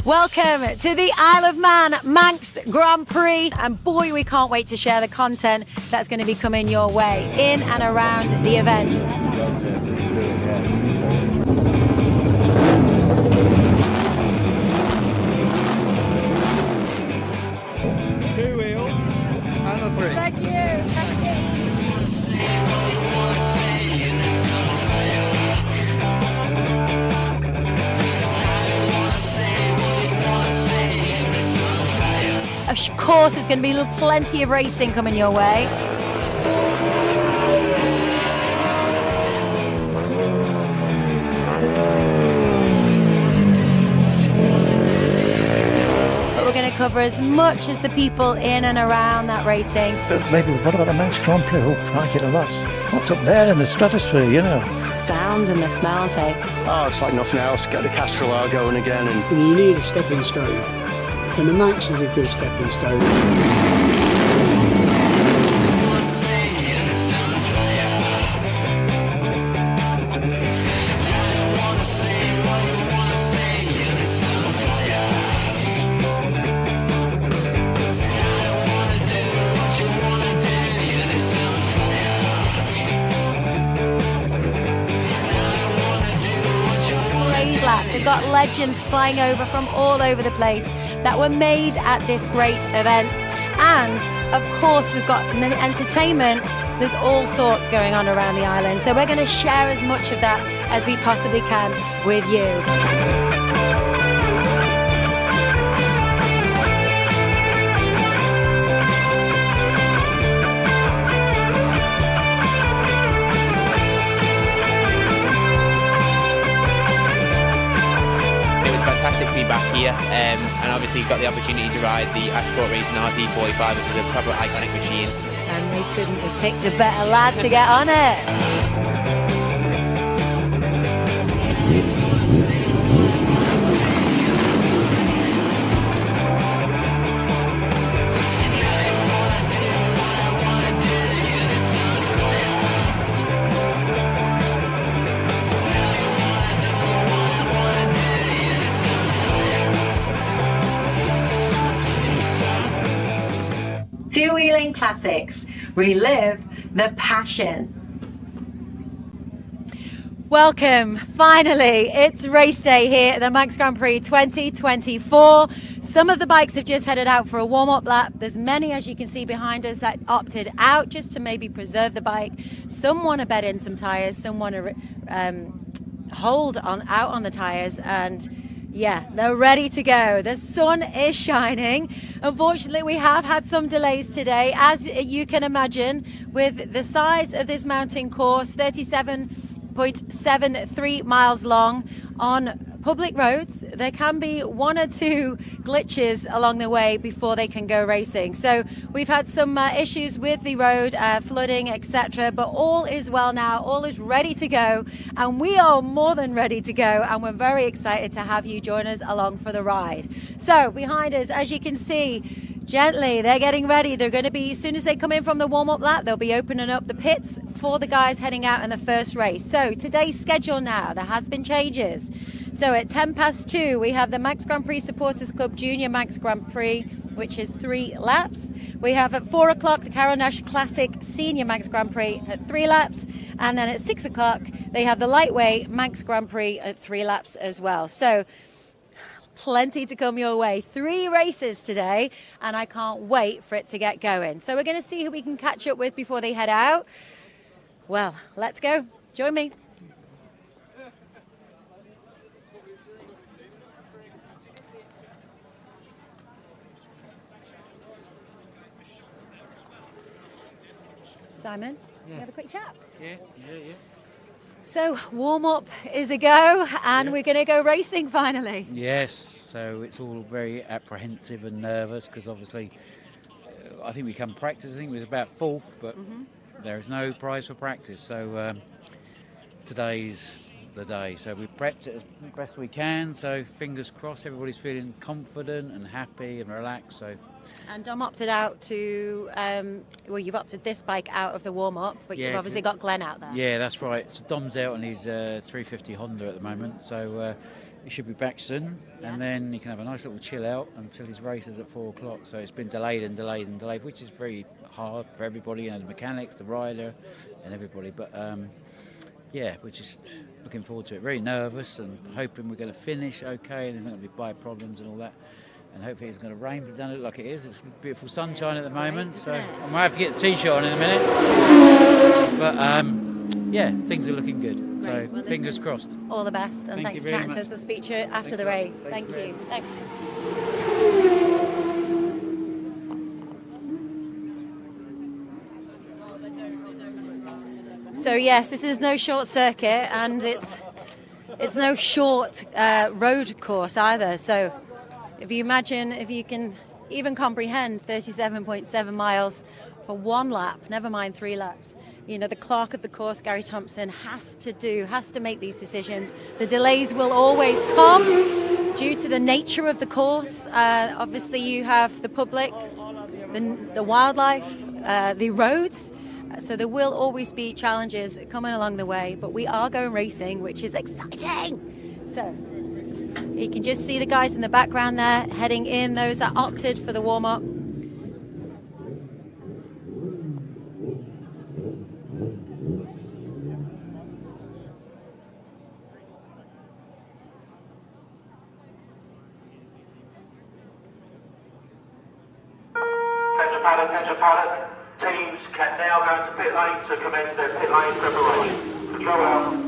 Welcome to the Isle of Man Manx Grand Prix, and boy, we can't wait to share the content that's going to be coming your way in and around the event. Two wheels and a three. Thank you. Thank you. Of course, there's going to be plenty of racing coming your way. But we're going to cover as much as the people in and around that racing. Maybe what about the Manx Grand Prix? Oh, crikey, the loss. What's up there in the stratosphere, you know? Sounds and the smells, hey? Oh, it's like nothing else. Get the Castrol R going again. And You need a stepping stone, and the Manx is a good stepping stone. Laps. They've got legends flying over from all over the place that were made at this great event. And of course, we've got entertainment. There's all sorts going on around the island. So we're going to share as much of that as we possibly can with you. Fantastic to be back here, and obviously got the opportunity to ride the Ashport Racing RT45, which is a proper iconic machine. And they couldn't have picked a better lad to get on it. Two-wheeling classics, relive the passion. Welcome, finally, it's race day here at the Manx Grand Prix 2024. Some of the bikes have just headed out for a warm-up lap. There's many, as you can see behind us, that opted out just to maybe preserve the bike. Some want to bed in some tyres, some want to hold on out on the tyres, and yeah, they're ready to go. The sun is shining. Unfortunately, we have had some delays today, as you can imagine, with the size of this mountain course, 37.73 miles long on public roads. There can be one or two glitches along the way before they can go racing. So we've had some issues with the road, flooding, etc. But all is well now. All is ready to go. And we are more than ready to go. And we're very excited to have you join us along for the ride. So behind us, as you can see, gently, they're getting ready. They're going to be, as soon as they come in from the warm-up lap, they'll be opening up the pits for the guys heading out in the first race. So today's schedule now, there has been changes. So at 2:10, we have the Manx Grand Prix Supporters Club Junior Manx Grand Prix, which is 3 laps. We have at 4 o'clock the Carronash Classic Senior Manx Grand Prix at 3 laps. And then at 6 o'clock, they have the Lightweight Manx Grand Prix at 3 laps as well. So plenty to come your way. 3 races today, and I can't wait for it to get going. So we're going to see who we can catch up with before they head out. Well, let's go. Join me. Simon, you have a quick chat? Yeah. So warm-up is a go, and we're going to go racing finally. Yes, so it's all very apprehensive and nervous because obviously I think we come practice. I think it was about 4th, but there is no prize for practice. So today's the day. So we prepped it as best we can. So fingers crossed, everybody's feeling confident and happy and relaxed. So. And Dom opted out to, well, you've opted this bike out of the warm-up, but you've obviously got Glenn out there. Yeah, that's right. So Dom's out on his 350 Honda at the moment. So he should be back soon, and then he can have a nice little chill out until his race is at 4 o'clock. So it's been delayed and delayed and delayed, which is very hard for everybody, you know, the mechanics, the rider, and everybody. But yeah, we're just looking forward to it. Very nervous and hoping we're going to finish okay, and there's not going to be bike problems and all that. And hopefully it's going to rain, but it doesn't look like it is. It's beautiful sunshine at the moment, so I might have to get the t-shirt on in a minute. But yeah, things are looking good. So well, fingers crossed. All the best, and thanks for chatting to us. We'll speak to you after the race. Thank you. Thanks. So yes, this is no short circuit, and it's no short road course either. So if you imagine, if you can even comprehend 37.7 miles for one lap, never mind 3 laps. You know, the clerk of the course, Gary Thompson, has to make these decisions. The delays will always come due to the nature of the course. Obviously, you have the public, the wildlife, the roads. So there will always be challenges coming along the way, but we are going racing, which is exciting. So you can just see the guys in the background there heading in, those that opted for the warm-up. Attention pilot. Teams can now go into pit lane to commence their pit lane preparation. Control out.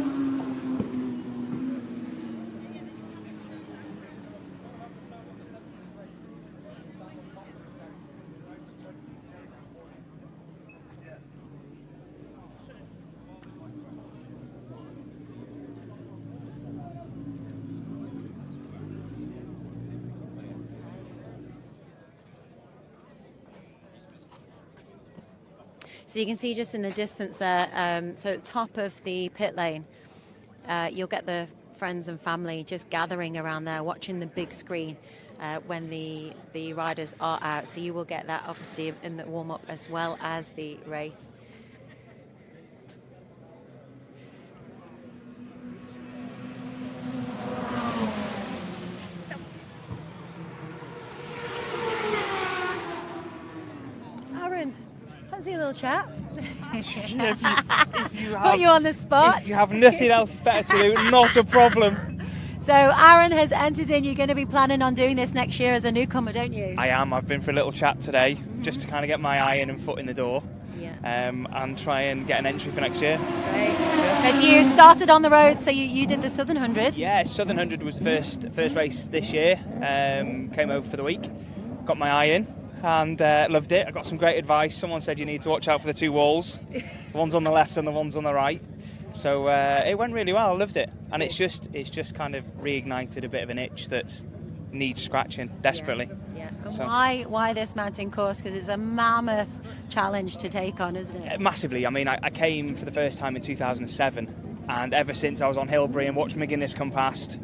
So you can see just in the distance there, so at the top of the pit lane, you'll get the friends and family just gathering around there, watching the big screen when the riders are out. So you will get that obviously in the warm-up as well as the race. Aaron, fancy a little chat? if you Put you on the spot. If you have nothing else better to do, not a problem. So Aaron has entered in. You're going to be planning on doing this next year as a newcomer, don't you? I am. I've been for a little chat today, just to kind of get my eye in and foot in the door, and try and get an entry for next year. Great. As you started on the road, so you did the Southern 100? Yeah, Southern 100 was the first race this year. Came over for the week, got my eye in, and loved it. I got some great advice. Someone said you need to watch out for the 2 walls, the ones on the left and the ones on the right. So it went really well. I loved it, and it's just kind of reignited a bit of an itch that needs scratching desperately. Yeah. And so, why this mountain course? Because it's a mammoth challenge to take on, isn't it? Massively. I mean, I came for the first time in 2007, and ever since I was on Hilbury and watched McGuinness come past,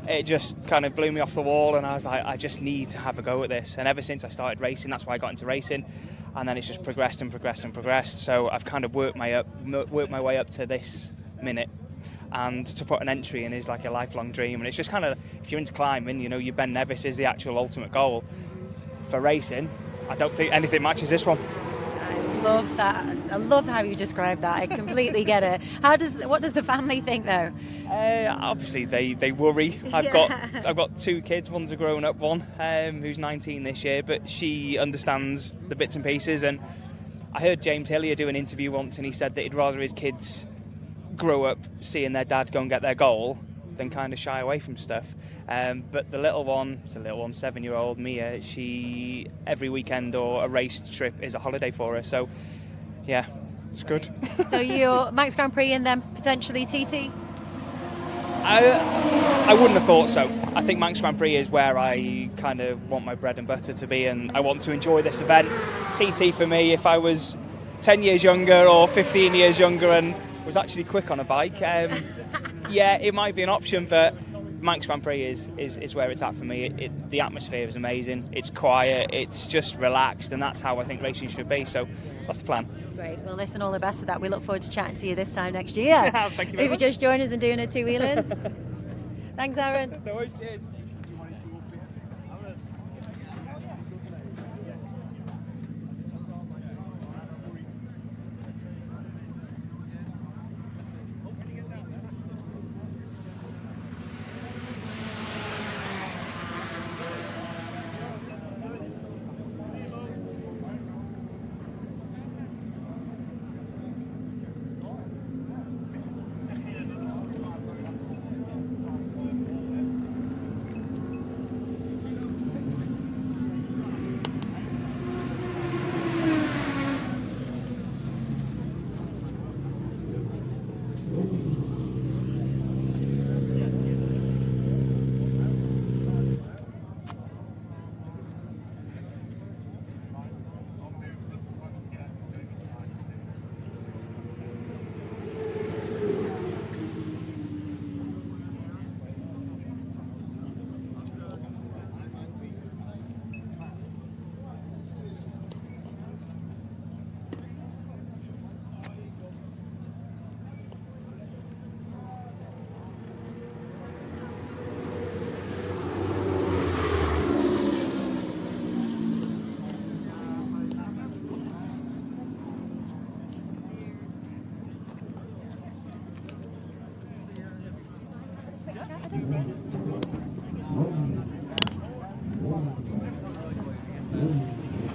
it just kind of blew me off the wall, and I was like, I just need to have a go at this. And ever since I started racing, that's why I got into racing. And then it's just progressed and progressed and progressed. So I've kind of worked my way up to this minute, and to put an entry in is like a lifelong dream. And it's just kind of, if you're into climbing, you know, your Ben Nevis is the actual ultimate goal. For racing, I don't think anything matches this one. I love that. I love how you described that. I completely get it. What does the family think though? Obviously they worry. I've got 2 kids. One's a grown-up one, who's 19 this year, but she understands the bits and pieces. And I heard James Hillier do an interview once, and he said that he'd rather his kids grow up seeing their dad go and get their goal than kind of shy away from stuff. But the little one, 7-year-old Mia, she every weekend or a race trip is a holiday for her. So yeah, it's good. So you're Manx Grand Prix and then potentially TT? I wouldn't have thought so. I think Manx Grand Prix is where I kind of want my bread and butter to be, and I want to enjoy this event. TT for me, if I was 10 years younger or 15 years younger and was actually quick on a bike, yeah, it might be an option, but Manx Grand Prix is where it's at for me. The atmosphere is amazing, it's quiet, it's just relaxed, and that's how I think racing should be, so that's the plan. Great, well listen, all the best of that. We look forward to chatting to you this time next year. Thank you very If you much. just join us and doing a 2-wheeling. Thanks, Aaron. No worries, cheers.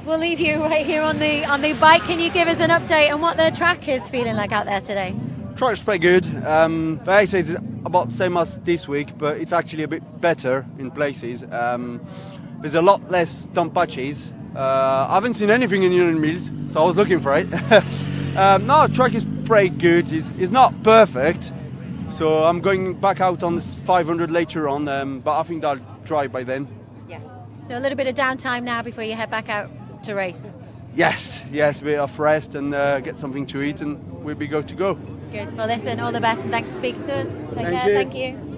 We'll leave you right here on the bike. Can you give us an update on what the track is feeling like out there today? Track's pretty good. The ice is about the same as this week, but it's actually a bit better in places. There's a lot less dump patches. I haven't seen anything in Union Mills, so I was looking for it. No, track is pretty good. It's not perfect, so I'm going back out on this 500 later on, but I think that'll dry by then. Yeah. So a little bit of downtime now before you head back out to race. Yes, a bit of rest and get something to eat, and we'll be good to go. Good. Well, listen, all the best, and thanks for speaking to us. Take care. You. Thank you.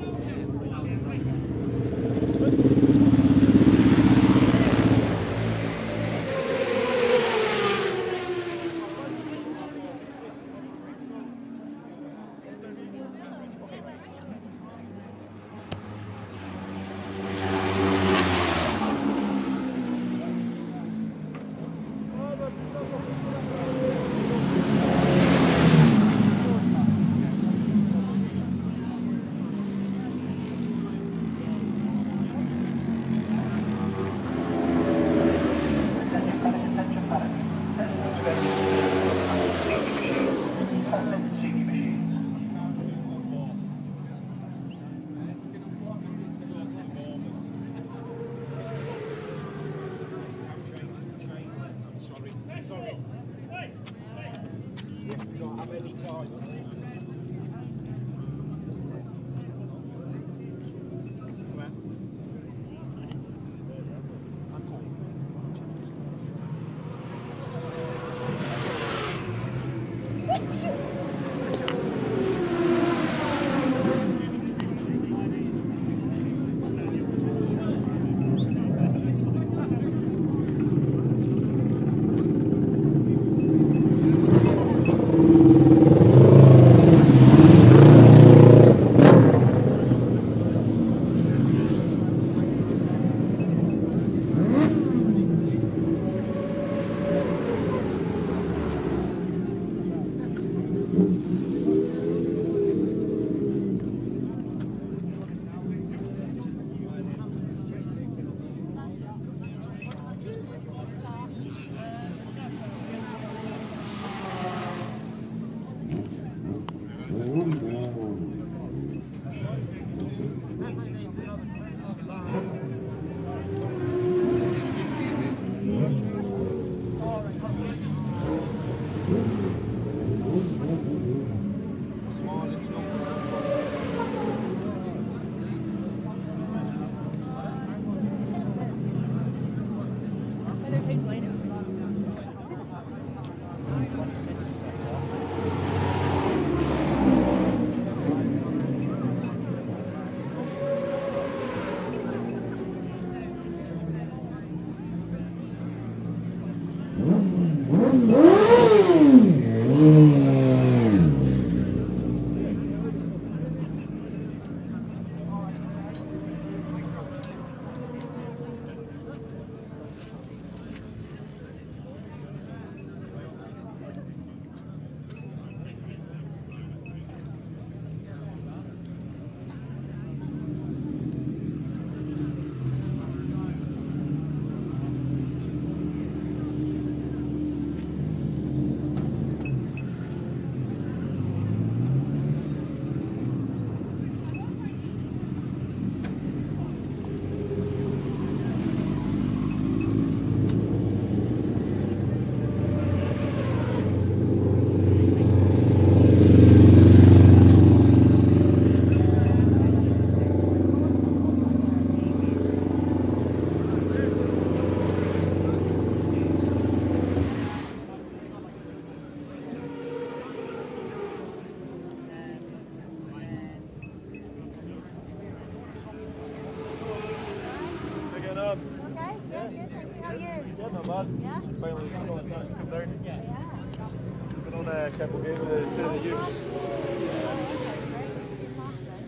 Keppel game with the youths.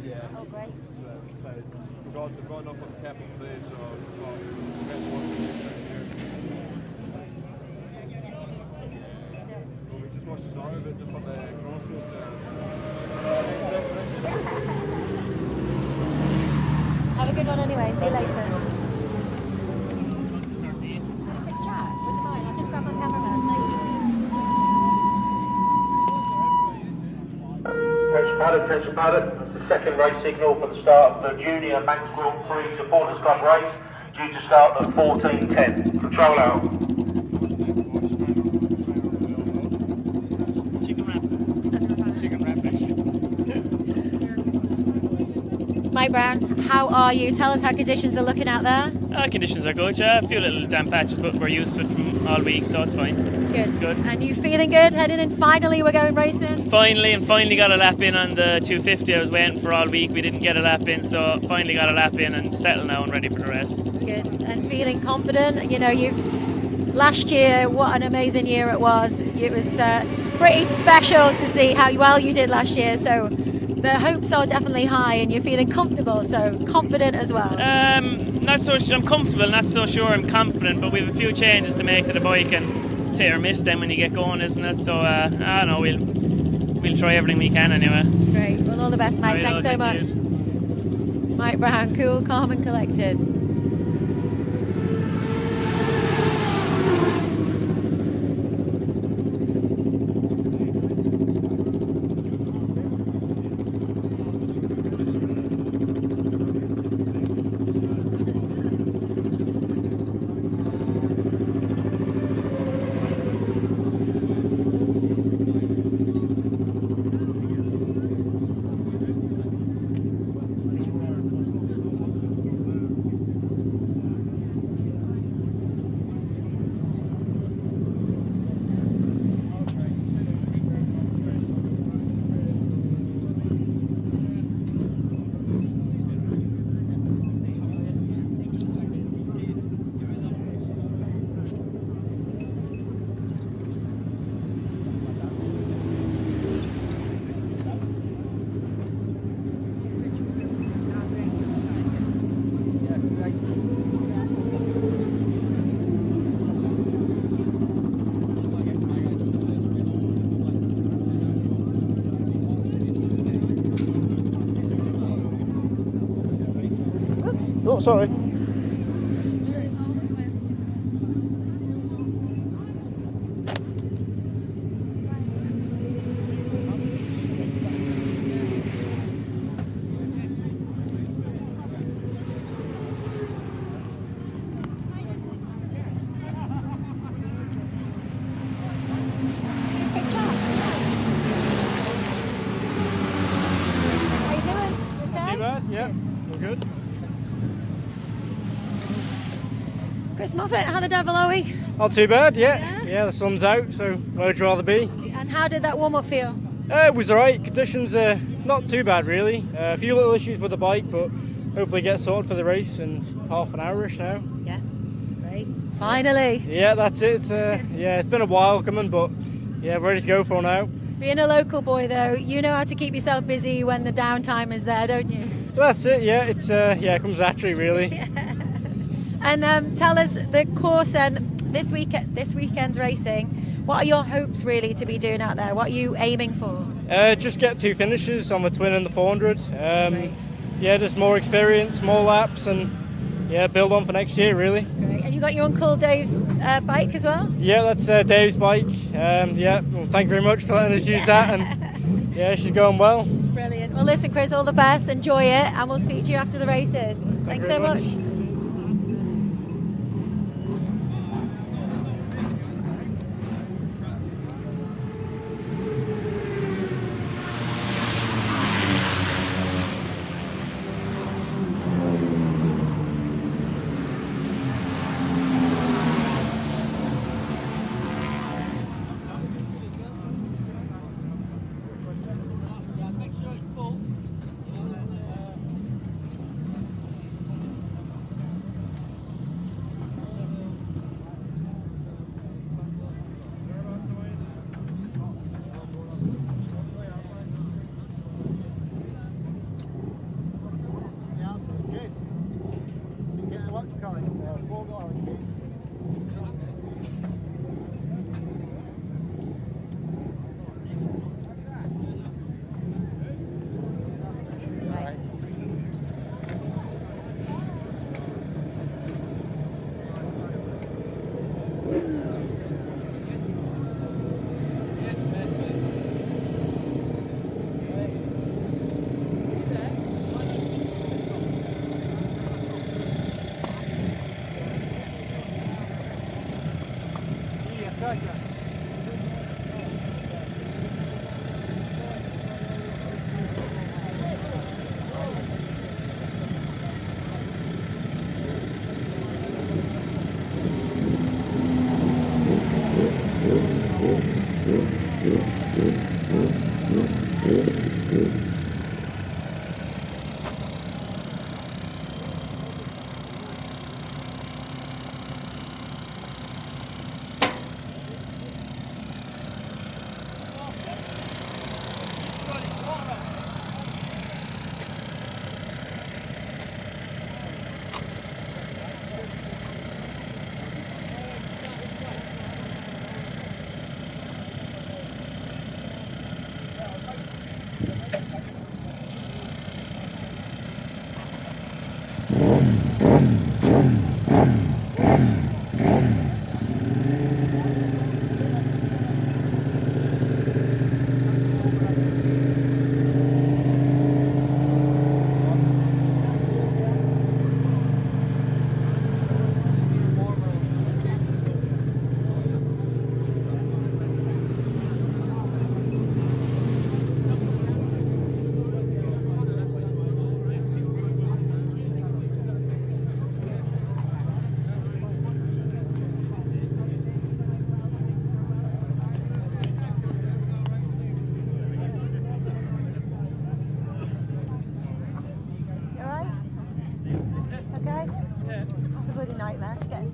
Yeah. Oh, great. So we've got enough on the Keppel today, so we've got one here. Well, we just watched the start of it just on the crossroads. Have a good one anyway. See you later. A quick chat. Would you mind? I'll just grab my cameraman. Thank you. Attention pilot, that's the second race signal for the start of the Junior Manx Grand Prix Supporters Club race, due to start at 14:10. Control out. Mike Brown, how are you? Tell us how conditions are looking out there. Conditions are good, yeah. A few little damp patches, but we're used to it from all week, so it's fine. Good. Good. And you feeling good heading in? Finally, we're going racing? Finally got a lap in on the 250. I was waiting for all week. We didn't get a lap in, so finally got a lap in and settled now and ready for the rest. Good. And feeling confident? You know, last year, what an amazing year it was. It was pretty special to see how well you did last year, so the hopes are definitely high and you're feeling comfortable, so confident as well. Not so. I'm comfortable, not so sure I'm confident, but we have a few changes to make to the bike, and it's hit or miss them when you get going, isn't it? So I don't know, we'll try everything we can anyway. Great. Well, all the best, mate. Thanks so much. Mike Brown, cool, calm and collected. Oh, sorry. Chris Moffat, how the devil are we? Not too bad, yeah, the sun's out, so where I'd rather be. And how did that warm-up feel? It was alright, conditions are not too bad really. A few little issues with the bike, but hopefully get sorted for the race in half an hour-ish now. Yeah, great. Finally. Yeah, that's it. Yeah, it's been a while coming, but yeah, ready to go for now. Being a local boy though, you know how to keep yourself busy when the downtime is there, don't you? That's it, yeah, it's it comes naturally really. And tell us the course and this weekend's racing. What are your hopes really to be doing out there? What are you aiming for? Just get 2 finishes on the twin and the 400. Yeah, just more experience, more laps, and yeah, build on for next year really. Great. And you got your Uncle Dave's bike as well? Yeah, that's Dave's bike. Yeah, well, thank you very much for letting us use that, and yeah, she's going well. Brilliant. Well, listen, Chris, all the best. Enjoy it, and we'll speak to you after the races. Thanks so much.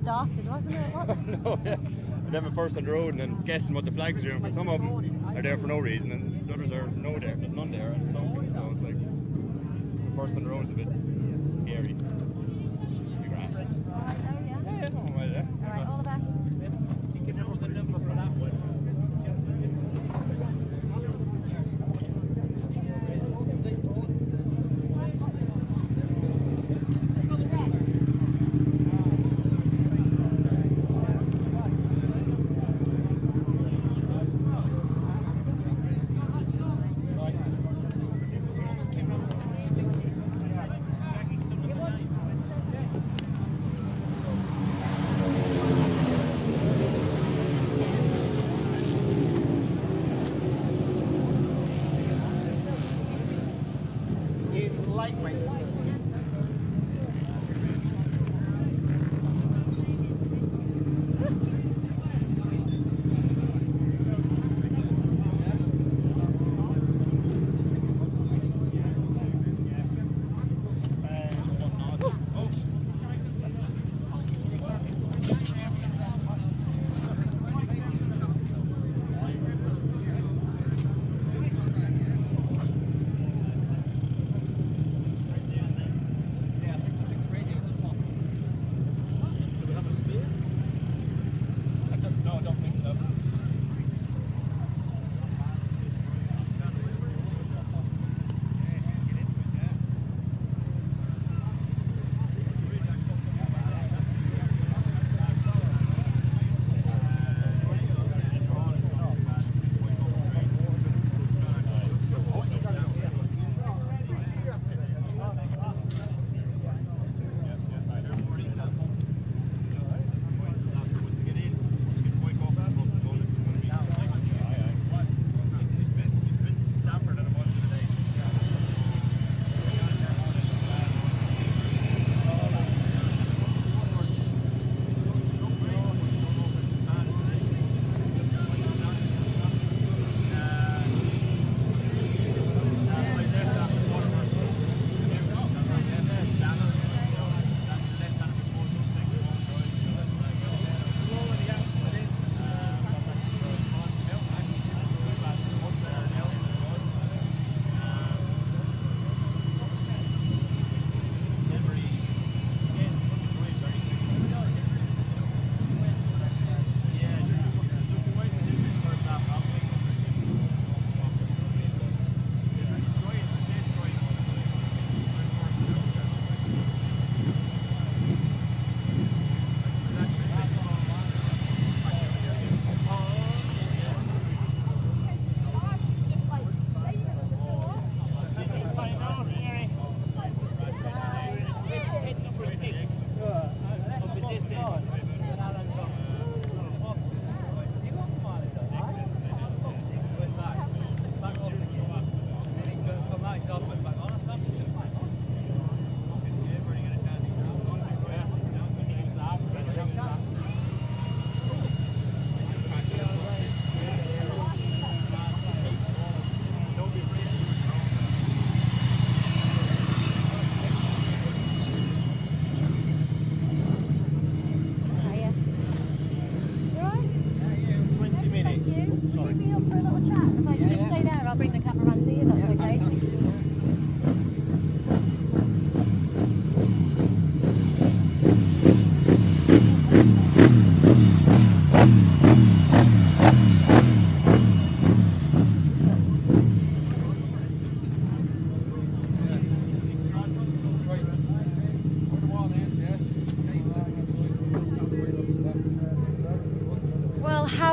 Started, wasn't it? What? No, yeah. Then we're first on the road and then guessing what the flags are doing. For some of them are there for no reason, and the others are no there. There's none there, and so it's like first on the road is a bit scary. Be grand. All right, though, yeah. Yeah, no, well, yeah. All right, all the best. You can never the number for that one.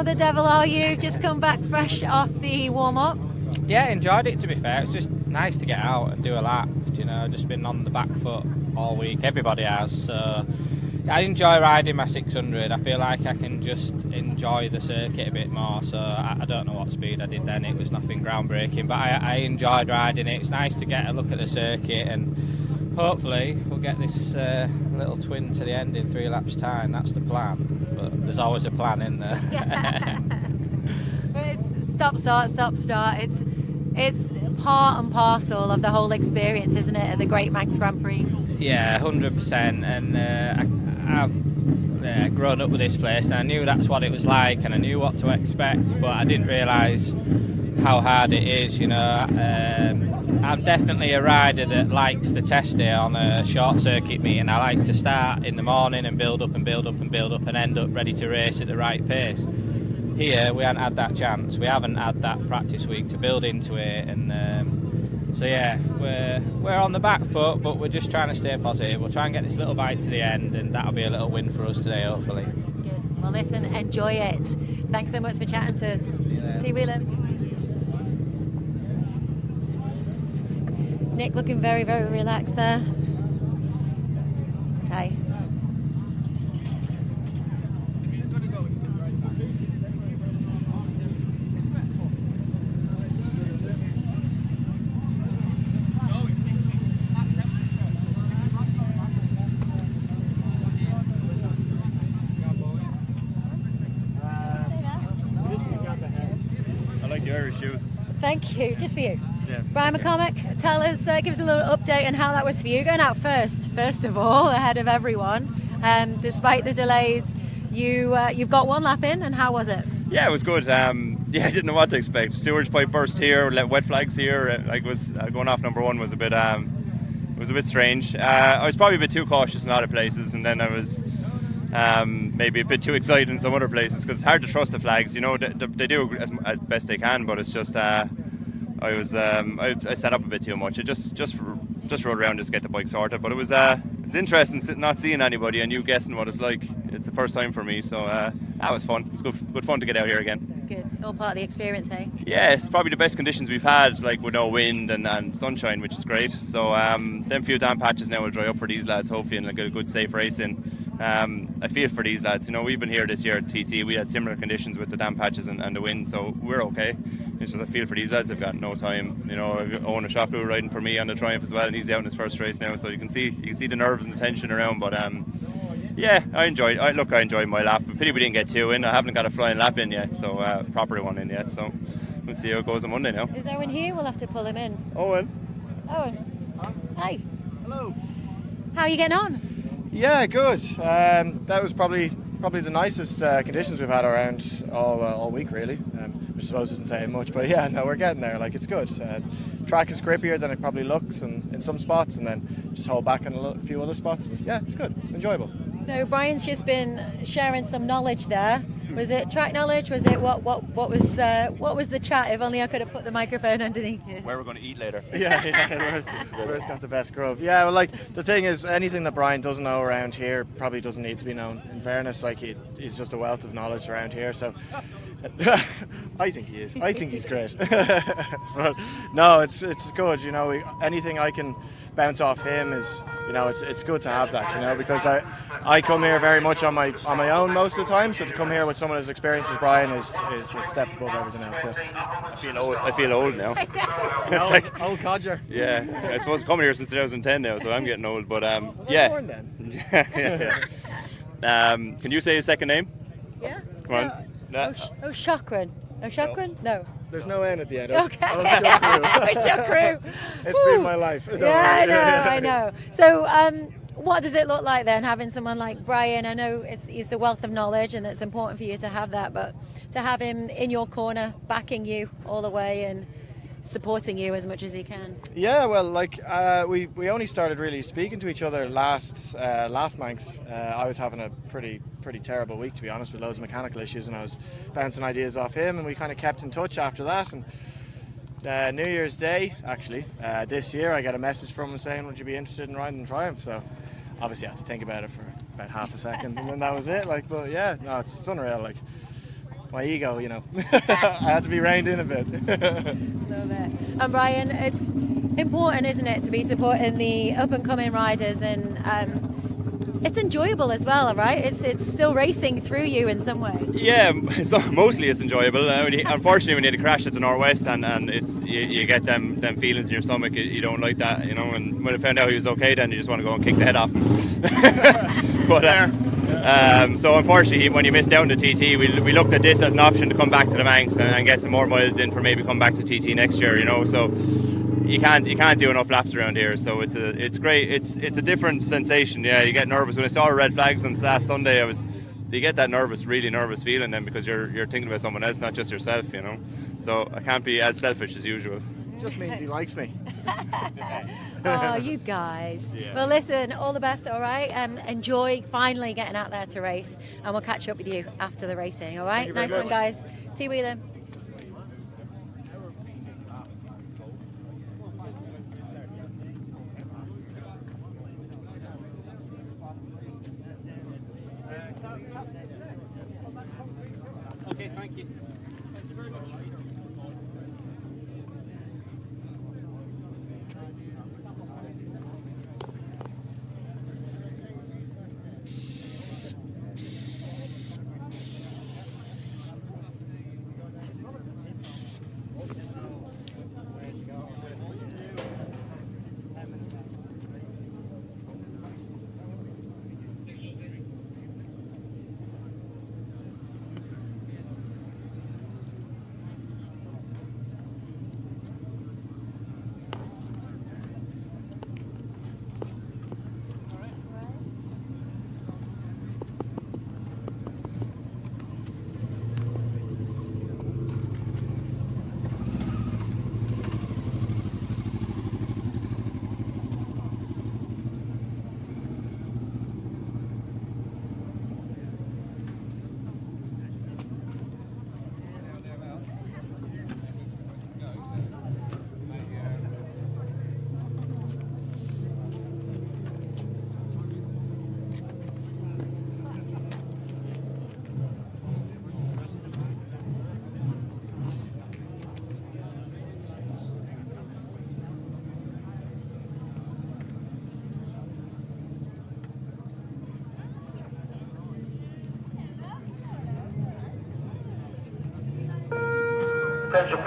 How the devil are you? Just come back fresh off the warm-up? Yeah, enjoyed it, to be fair. It's just nice to get out and do a lap, you know, just been on the back foot all week. Everybody has, so I enjoy riding my 600. I feel like I can just enjoy the circuit a bit more, so I don't know what speed I did then. It was nothing groundbreaking, but I enjoyed riding it. It's nice to get a look at the circuit, and hopefully we'll get this little twin to the end in 3 laps' time. That's the plan, but there's always a plan in there. But it's stop, start. It's part and parcel of the whole experience, isn't it, at the Great Manx Grand Prix? Yeah, 100%. And I've grown up with this place, and I knew that's what it was like, and I knew what to expect, but I didn't realise how hard it is, you know. I'm definitely a rider that likes to test it on a short circuit meeting. I like to start in the morning and build up and build up and build up and end up ready to race at the right pace. Here we haven't had that chance. We haven't had that practice week to build into it, and so yeah, we're on the back foot, but we're just trying to stay positive. We'll try and get this little bite to the end, and that'll be a little win for us today, hopefully. Good. Well, listen, enjoy it. Thanks so much for chatting to us. See you later. Nick looking very, very relaxed there. Okay. Shoes. Thank you, just for you. Yeah. Brian McCormick, tell us, give us a little update on how that was for you, going out first of all, ahead of everyone. Despite the delays, you've got 1 lap in, and how was it? Yeah, it was good. Yeah, I didn't know what to expect. Sewage pipe burst here, wet flags here. Like was going off number 1 was a bit strange. I was probably a bit too cautious in other places, and then I was maybe a bit too excited in some other places, because it's hard to trust the flags. You know, they do as best they can, but it's just I set up a bit too much. I just rode around just to get the bike sorted. But it was interesting not seeing anybody and you guessing what it's like. It's the first time for me, so that was fun. It's good fun to get out here again. Good, all part of the experience, hey? Yeah, it's probably the best conditions we've had, like with no wind and sunshine, which is great. So them few damp patches now will dry up for these lads, hopefully, and get a good safe racing. I feel for these lads. You know, we've been here this year at TT. We had similar conditions with the damp patches and the wind, so we're okay. It's just I feel for these lads. They've got no time. You know, Owen Ashaku riding for me on the Triumph as well, and he's out in his first race now, so you can see the nerves and the tension around. But yeah, I enjoyed my lap. Pity we didn't get 2 in. I haven't got a flying lap in yet, so proper one in yet. So we'll see how it goes on Monday now. Is Owen here? We'll have to pull him in. Owen. Hi. Hello. How are you getting on? Yeah, good. That was probably the nicest conditions we've had around all week, really. Which I suppose isn't saying much, but yeah, no, we're getting there. Like, it's good. Track is grippier than it probably looks, and in some spots, and then just hold back in a few other spots. But yeah, it's good, enjoyable. So Brian's just been sharing some knowledge there. Was it track knowledge? Was it what was the chat? If only I could have put the microphone underneath you. Where we're going to eat later. Yeah. Where's got the best grub? Yeah, well, like the thing is, anything that Brian doesn't know around here probably doesn't need to be known. In fairness, like he's just a wealth of knowledge around here. So I think he is. I think he's great. But no, it's good. You know, anything I can bounce off him is, you know, it's good to have that. You know, because I come here very much on my own most of the time. So to come here with someone as experienced as Brian is a step above everything else. Yeah. I feel old now. It's like old codger. Yeah, I suppose coming here since 2010 now, so I'm getting old. But yeah. Born then. Can you say his second name? Yeah. Come on. O'Shakran. O'Shakran? No. There's no N at the end. Okay. O'Shakru. It's been my life. Yeah, I know. So, what does it look like then, having someone like Brian? I know he's a wealth of knowledge, and it's important for you to have that, but to have him in your corner, backing you all the way and supporting you as much as he can. Yeah, well, like we only started really speaking to each other last Manx. I was having a pretty terrible week, to be honest, with loads of mechanical issues, and I was bouncing ideas off him, and we kind of kept in touch after that. And New Year's Day, actually, this year, I got a message from him saying, would you be interested in riding Triumph? So obviously I had to think about it for about half a second, and then that was it. Like, but yeah, no, it's unreal. Like, my ego, you know. I had to be reined in a bit. Love it. And Brian, it's important, isn't it, to be supporting the up-and-coming riders, and it's enjoyable as well, right? It's still racing through you in some way. Yeah, mostly it's enjoyable. Unfortunately, when you had a crash at the Northwest, and it's you get them feelings in your stomach, you don't like that, you know. And when I found out he was okay, then you just want to go and kick the head off him. But so unfortunately, when you missed out on the TT, we looked at this as an option to come back to the Manx and get some more miles in for maybe come back to TT next year, you know. So you can't do enough laps around here, so it's great. It's a different sensation. Yeah, you get nervous. When I saw red flags on last Sunday, you get that really nervous feeling then, because you're thinking about someone else, not just yourself, you know. So I can't be as selfish as usual. Just means he likes me. Oh, you guys. Yeah. Well, listen, all the best, all right? Enjoy finally getting out there to race, and we'll catch up with you after the racing, all right? Nice one, guys. T. Whelan. Okay, thank you. Thank you very much.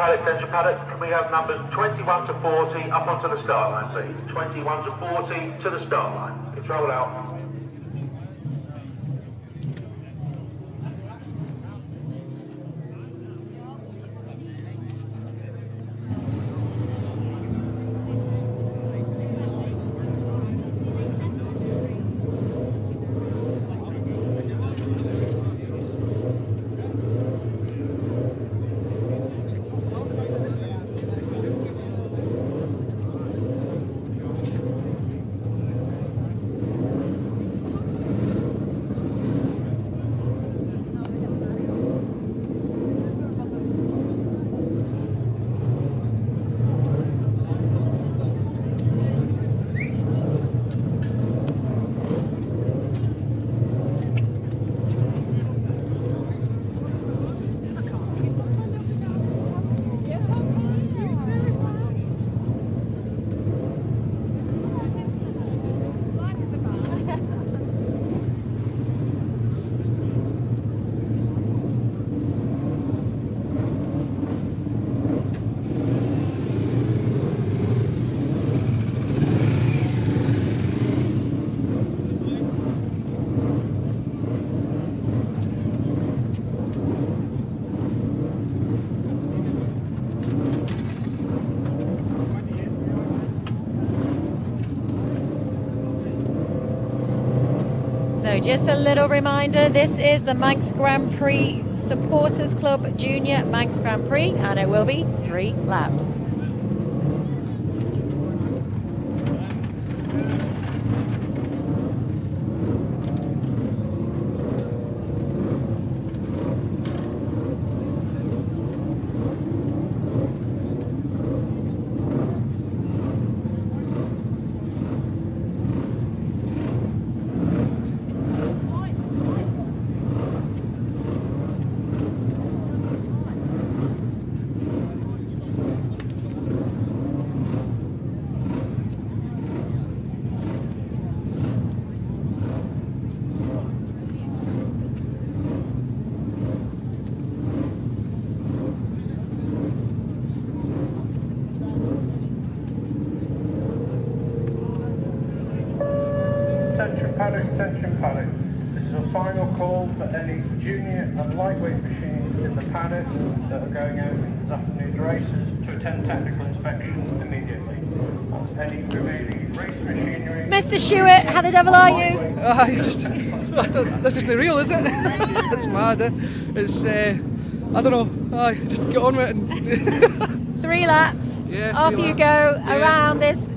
Attention paddock, can we have numbers 21 to 40 up onto the start line, please? 21 to 40 to the start line. Control out. So just a little reminder, this is the Manx Grand Prix Supporters Club Junior Manx Grand Prix, and it will be 3 laps. attention paddock. This is a final call for any junior and lightweight machines in the paddock that are going out in this afternoon's races to attend technical inspection immediately. That's any remaining race machinery. Mr. Stewart, how the devil are you? This isn't real, is it? It's mad. It's I don't know. Just get on with it. 3 laps. Yeah, Off 3 you laps. go around this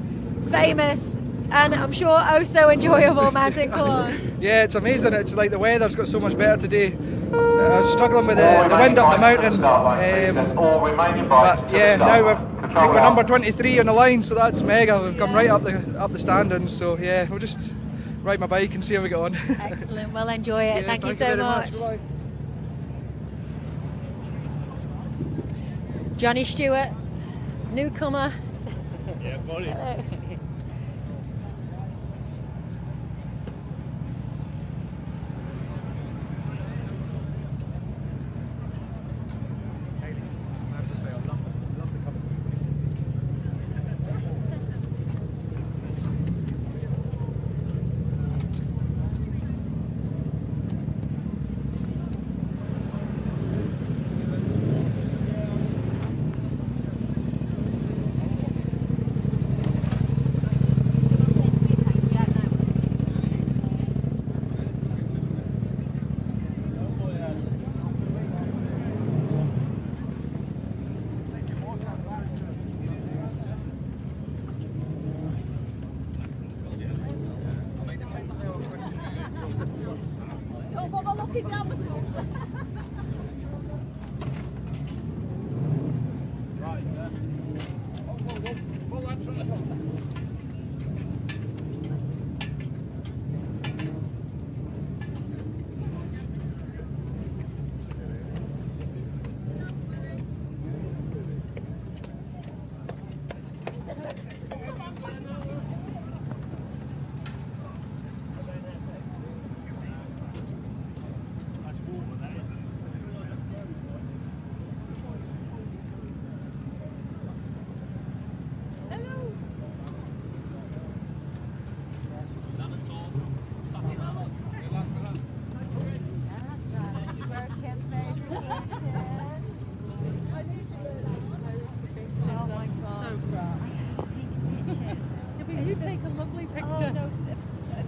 famous and I'm sure oh so enjoyable mountain course. Yeah, it's amazing. It's like the weather's got so much better today. I was struggling with the wind up the mountain. But yeah, now we're number 23 on the line, so that's mega. We've come right up the standings. So yeah, we'll just ride my bike and see how we get on. Excellent. Well, enjoy it. Yeah, thank you so very much. Bye. Johnny Stewart, newcomer. Yeah, buddy. Hello.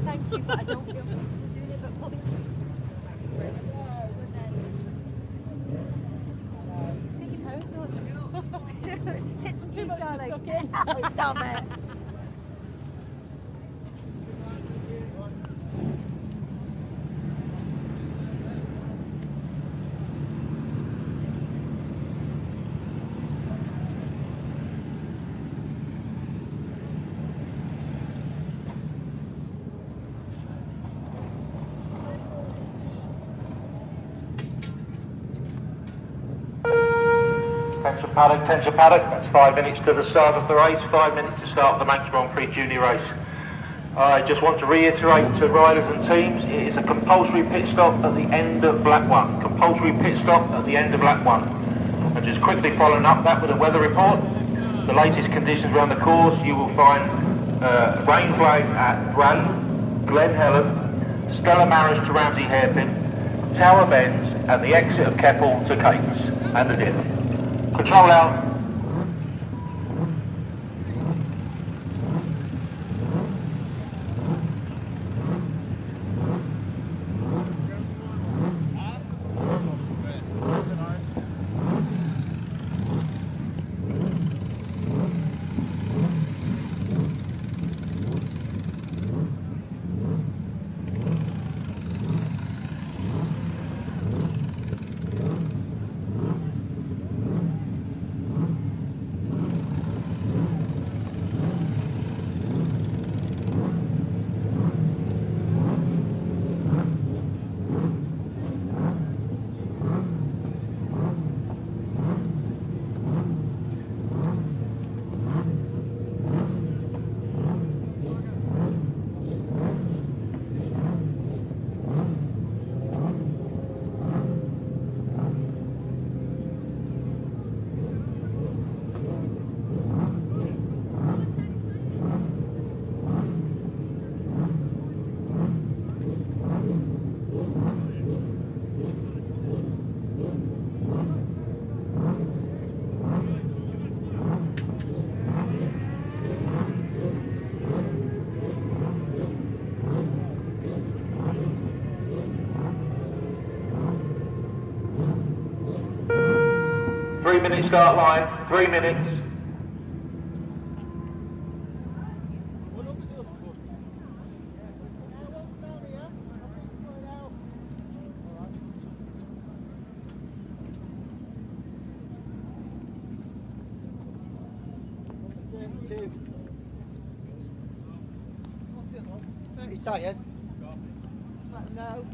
Thank you, but I don't feel comfortable doing it, but probably. Take your pose on. It's too much, darling. Stop it. Attention paddock, that's 5 minutes to the start of the race, 5 minutes to start the Manx Grand Prix Junior race. I just want to reiterate to riders and teams, it is a compulsory pit stop at the end of lap 1. Compulsory pit stop at the end of lap 1. And just quickly following up that with a weather report, the latest conditions around the course, you will find rain flags at Bray, Glen Helen, Stella Maris to Ramsey Hairpin, Tower Bends and the exit of Keppel to Cates and the dip. Control out. 3-minute start line, 3 minutes. You tired? No.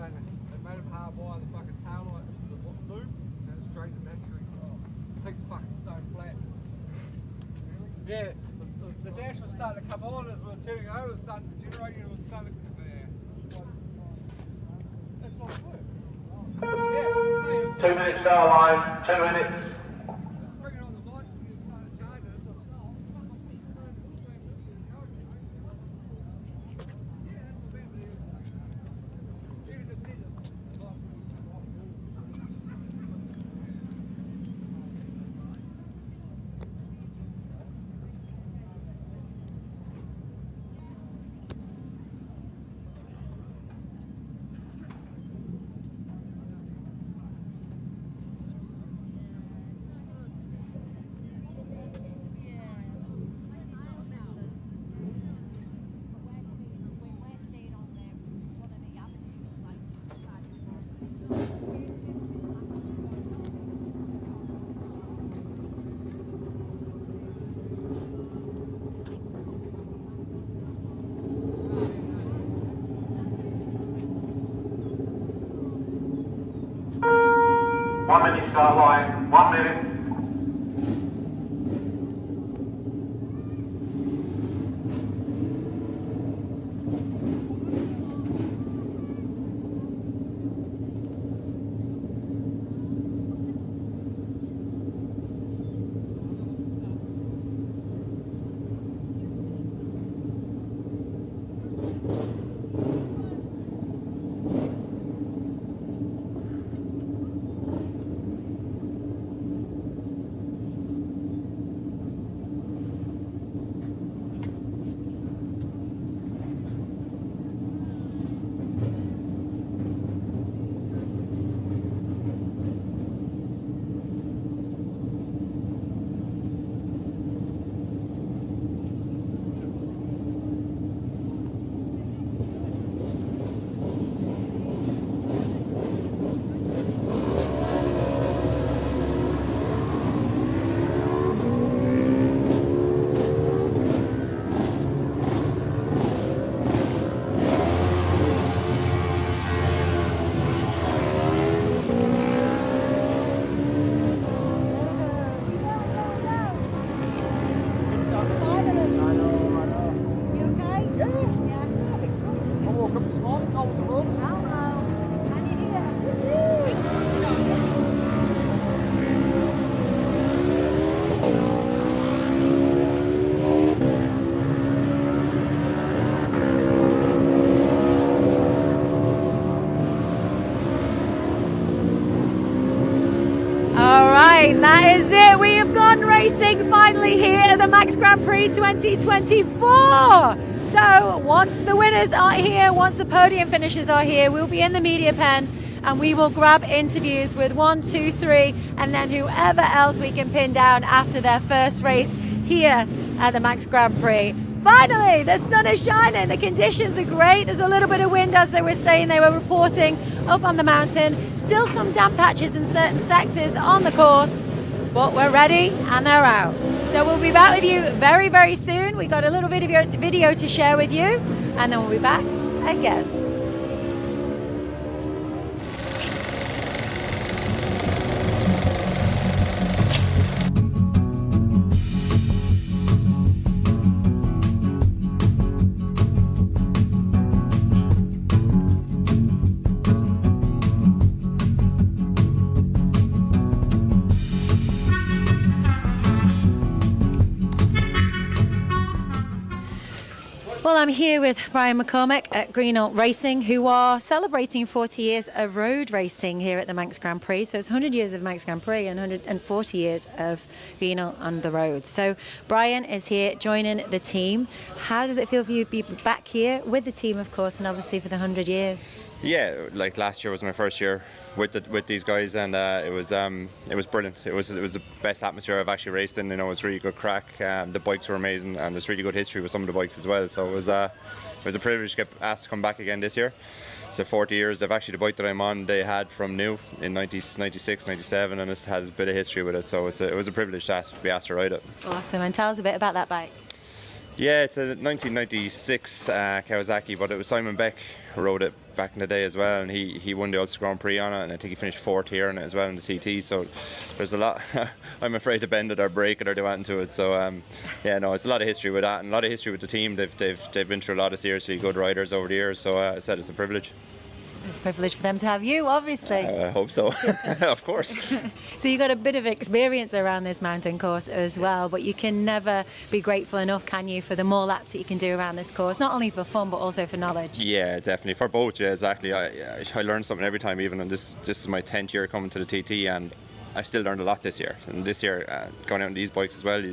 They made him hardwire the fucking tail light into the loop and it's drained the battery. The thing's fucking stone flat. Yeah, the dash was starting to come on as we were turning over, it was starting to generate, and it was starting to that's not work. Yeah, 2-minute start line, 2 minutes. One-minute start line, 1 minute. That is it. We have gone racing finally here at the Manx Grand Prix 2024. So once the winners are here, once the podium finishers are here, we'll be in the media pen and we will grab interviews with 1, 2, 3 and then whoever else we can pin down after their first race here at the Manx Grand Prix. Finally, the sun is shining, the conditions are great. There's a little bit of wind, as they were saying, they were reporting up on the mountain. Still some damp patches in certain sectors on the course, but we're ready and they're out. So we'll be back with you very, very soon. We got a little video to share with you, and then we'll be back again. Well, I'm here with Brian McCormack at Greenock Racing, who are celebrating 40 years of road racing here at the Manx Grand Prix. So it's 100 years of Manx Grand Prix and 140 years of Greenock on the road. So Brian is here joining the team. How does it feel for you to be back here with the team, of course, and obviously for the 100 years? Yeah, like last year was my first year with these guys, and it was brilliant. It was the best atmosphere I've actually raced in. You know, it was really good crack. The bikes were amazing, and there's really good history with some of the bikes as well. So it was a privilege to get asked to come back again this year. So 40 years. They've actually, the bike that I'm on, they had from new in 96, 97, and this has a bit of history with it. So it was a privilege to be asked to ride it. Awesome. And tell us a bit about that bike. Yeah, it's a 1996 Kawasaki, but it was Simon Beck who rode it back in the day as well, and he won the Ulster Grand Prix on it, and I think he finished fourth here on it as well in the TT. So there's a lot. I'm afraid to bend it or break it or do anything to it. So yeah, no, it's a lot of history with that, and a lot of history with the team. They've been through a lot of seriously good riders over the years. So I said it's a privilege. It's a privilege for them to have you, obviously. I hope so. Of course. So you got a bit of experience around this mountain course as well, but you can never be grateful enough, can you, for the more laps that you can do around this course, not only for fun but also for knowledge. Yeah, definitely for both. Yeah, exactly. I learned something every time, even, and this is my 10th year coming to the TT, and I still learned a lot this year. And this year, going out on these bikes as well,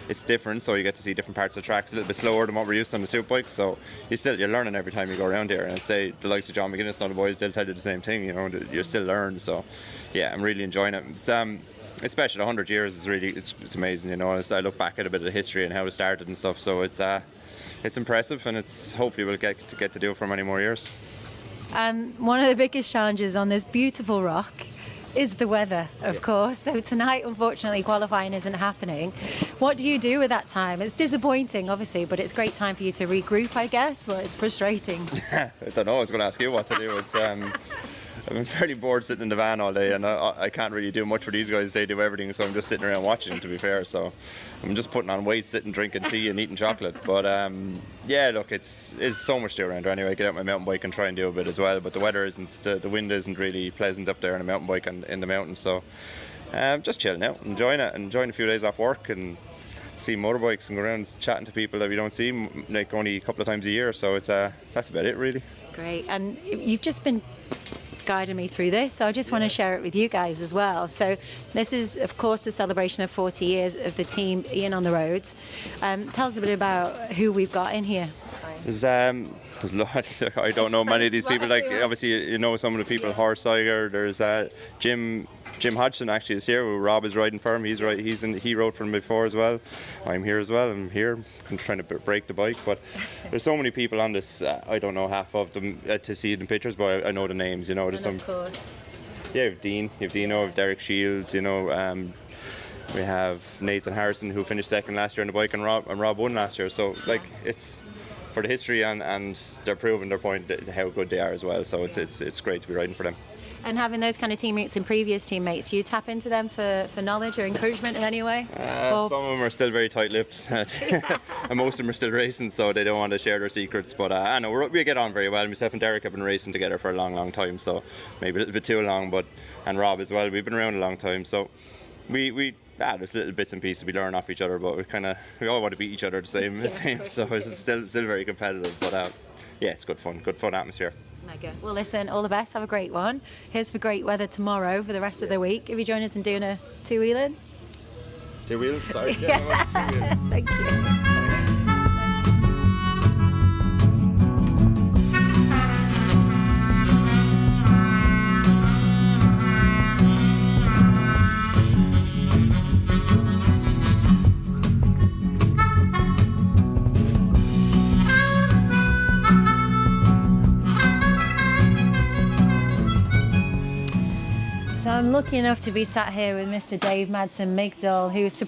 it's different, so you get to see different parts of the track. It's a little bit slower than what we're used to on the super bikes, so you're learning every time you go around here. And I say the likes of John McGuinness and all the boys, they'll tell you the same thing. You know, you're still learning. So yeah, I'm really enjoying it. It's especially 100 years is really it's amazing. You know, as I look back at a bit of the history and how it started and stuff. So it's impressive, and it's hopefully we'll get to do it for many more years. And one of the biggest challenges on this beautiful rock is the weather, of course. So tonight, unfortunately, qualifying isn't happening. What do you do with that time? It's disappointing, obviously, but it's a great time for you to regroup, I guess, but it's frustrating. I don't know. I was going to ask you what to do. It's I'm fairly bored sitting in the van all day, and I can't really do much for these guys. They do everything, so I'm just sitting around watching, to be fair. So I'm just putting on weight, sitting, drinking tea and eating chocolate. But yeah, look, it's so much to do around here anyway. Get out my mountain bike and try and do a bit as well. But the weather isn't, the wind isn't really pleasant up there on a mountain bike and in the mountains. So just chilling out, enjoying it, enjoying a few days off work and see motorbikes and go around chatting to people that we don't see like only a couple of times a year. So it's that's about it, really. Great. And you've just been guiding me through this, so I just want to share it with you guys as well. So this is, of course, the celebration of 40 years of the team Ian on the roads. Tell us a bit about who we've got in here. There's a lot. I don't know many of these people. Like obviously, you know some of the people. Horse Tiger. There's Jim Hodgson actually is here. Who Rob is riding for him. He rode for him before as well. I'm here as well. I'm here. I'm trying to break the bike, but there's so many people on this. I don't know half of them to see it in pictures, but I know the names. You know, there's some. Of course. Yeah, you have Dean. You have Dino. Derek Shields. You know. We have Nathan Harrison, who finished second last year on the bike, and Rob won last year. So like it's for the history, and they're proving their point how good they are as well. So it's great to be riding for them. And having those kind of teammates and previous teammates, you tap into them for knowledge or encouragement in any way? Some of them are still very tight-lipped, and most of them are still racing, so they don't want to share their secrets. But I know we get on very well. Myself and Derek have been racing together for a long, long time, so maybe a little bit too long. And Rob as well. We've been around a long time, so there's little bits and pieces we learn off each other, but we all want to beat each other the same. So it's still very competitive. But yeah, it's good fun atmosphere. Mega. Well, listen, all the best. Have a great one. Here's for great weather tomorrow for the rest of the week. If you join us in doing a two-wheeling. Two-wheeling? Sorry. Yeah. Thank you. So I'm lucky enough to be sat here with Mr. Dave Madsen Migdal, who's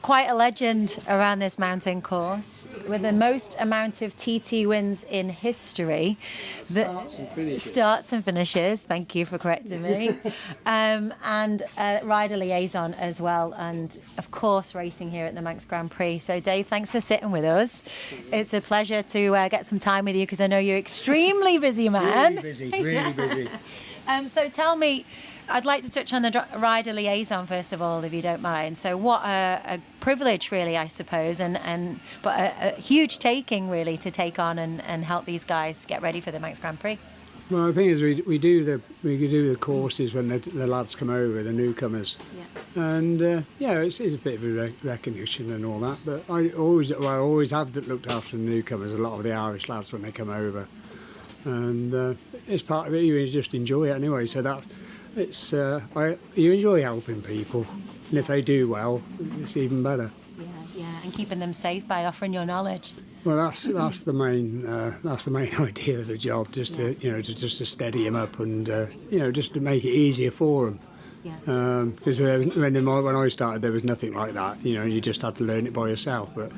quite a legend around this mountain course, with the most amount of TT wins in history. Starts and finishes, thank you for correcting me. And rider liaison as well, and of course racing here at the Manx Grand Prix. So Dave, thanks for sitting with us. It's a pleasure to get some time with you, because I know you're extremely busy man. Really busy, really busy. So tell me, I'd like to touch on the rider liaison first of all, if you don't mind. So what a privilege, really, I suppose, but a huge taking, really, to take on and help these guys get ready for the Manx Grand Prix. Well, the thing is, we do the courses when the lads come over, the newcomers, and it's a bit of a recognition and all that. But I always have looked after the newcomers, a lot of the Irish lads when they come over, and it's part of it. You just enjoy it anyway. So you enjoy helping people, and if they do well, it's even better. Yeah, and keeping them safe by offering your knowledge. Well, that's the main idea of the job, just to steady them up and just to make it easier for them. Because when I started, there was nothing like that. You just had to learn it by yourself. But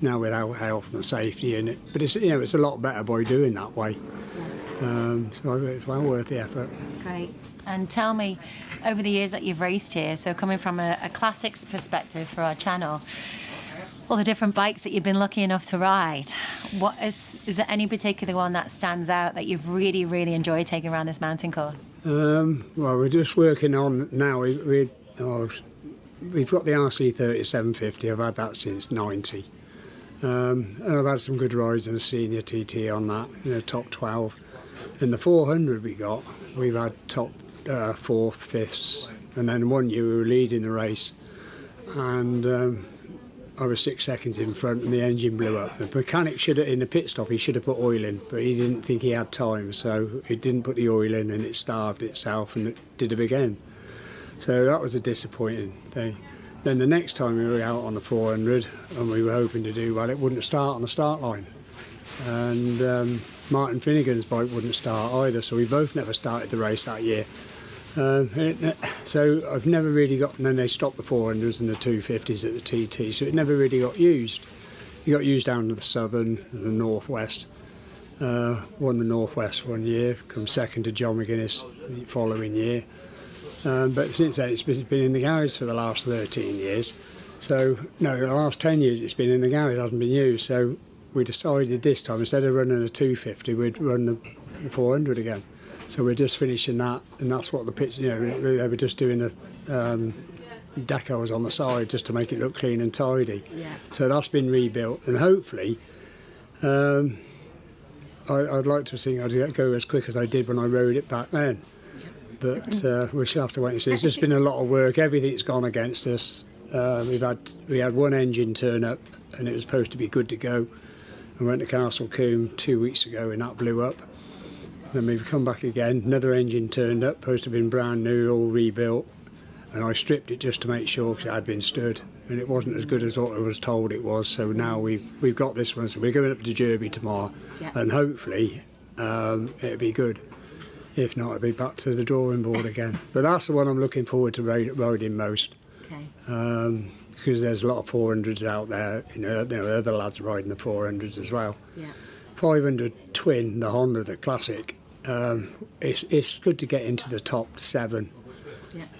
now with our health and safety in it, but it's a lot better by doing that way. So it's well worth the effort. Great. And tell me, over the years that you've raced here, so coming from a classics perspective for our channel, all the different bikes that you've been lucky enough to ride, is there any particular one that stands out that you've really, really enjoyed taking around this mountain course? Well, we're just working on now. We've got the RC 3750. I've had that since '90, and I've had some good rides in a senior TT on that, top 12. In the 400 we've had top 4th, 5ths, and then one year we were leading the race, and I was 6 seconds in front and the engine blew up. The mechanic in the pit stop, he should have put oil in, but he didn't think he had time, so he didn't put the oil in and it starved itself and it did it again. So that was a disappointing thing. Then the next time we were out on the 400 and we were hoping to do well, it wouldn't start on the start line. And Martin Finnegan's bike wouldn't start either, so we both never started the race that year. So I've never really got, and then they stopped the 400s and the 250s at the TT, so it never really got used. It got used down to the southern and the northwest. Won the northwest one year, come second to John McGuinness the following year. But since then it's been in the garage for the last 13 years. So, no, the last 10 years it's been in the garage, it hasn't been used. So we decided this time, instead of running a 250, we'd run the 400 again. So we're just finishing that, and that's what the pitch, they were just doing the decals on the side just to make it look clean and tidy. Yeah. So that's been rebuilt, and hopefully, I'd like to think I'd go as quick as I did when I rode it back then. But we shall have to wait and see. It's just been a lot of work. Everything's gone against us. We had one engine turn up, and it was supposed to be good to go. We went to Castle Combe 2 weeks ago, and that blew up. Then we've come back again, another engine turned up, supposed to have been brand new, all rebuilt, and I stripped it just to make sure because it had been stood, and it wasn't as good as what I was told it was. So now we've got this one, so we're going up to Derby tomorrow, and hopefully it'll be good. If not, it'll be back to the drawing board again. But that's the one I'm looking forward to riding most. Okay. Because there's a lot of 400s out there, other lads riding the 400s as well. Yeah. 500 Twin, the Honda, the classic. It's good to get into the top 7,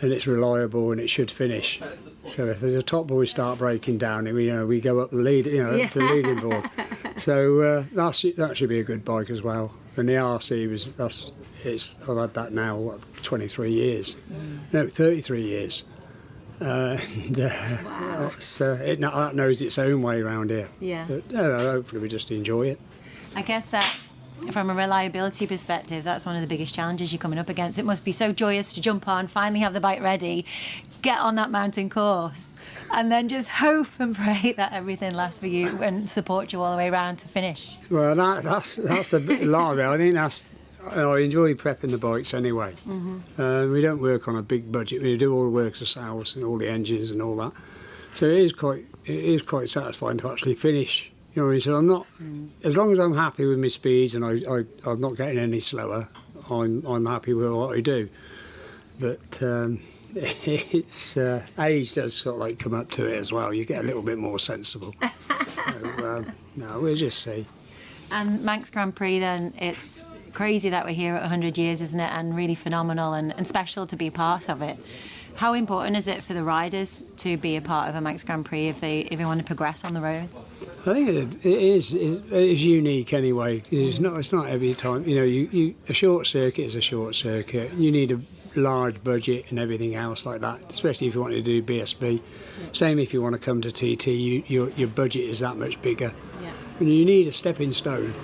and it's reliable and it should finish. So if there's a top boy start breaking down, we go up the lead, up to the leading board. So that should be a good bike as well. And the RC I've had that now 23 years, no 33 years. And wow. That knows its own way around here. Yeah. But, hopefully we just enjoy it. I guess from a reliability perspective, that's one of the biggest challenges you're coming up against. It must be so joyous to jump on, finally have the bike ready, get on that mountain course, and then just hope and pray that everything lasts for you and support you all the way around to finish. Well, that's a lot of it. I think I enjoy prepping the bikes anyway. Mm-hmm. We don't work on a big budget. We do all the work ourselves and all the engines and all that. So it is quite satisfying to actually finish. So I'm not, as long as I'm happy with my speeds and I'm not getting any slower, I'm happy with what I do. But it's age does sort of like come up to it as well. You get a little bit more sensible. So, no, we'll just see. And Manx Grand Prix, then, it's crazy that we're here at 100 years, isn't it? And really phenomenal and special to be part of it. How important is it for the riders to be a part of a Manx Grand Prix if they want to progress on the roads? I think it is unique anyway. It's not every time. A short circuit is a short circuit. You need a large budget and everything else like that, especially if you want to do BSB. Same if you want to come to TT, your budget is that much bigger. Yeah. And you need a stepping stone.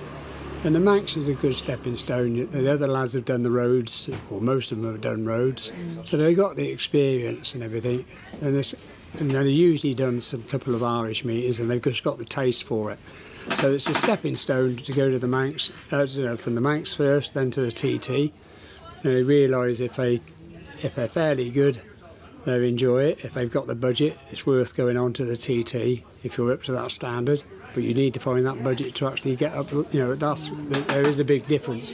And the Manx is a good stepping stone. The other lads have done the roads, or most of them have done roads, so they've got the experience and everything. And they've usually done some couple of Irish meetings, and they've just got the taste for it. So it's a stepping stone to go to the Manx, from the Manx first, then to the TT. And they realise if they're fairly good, they'll enjoy it. If they've got the budget, it's worth going on to the TT if you're up to that standard. But you need to find that budget to actually get up. There is a big difference.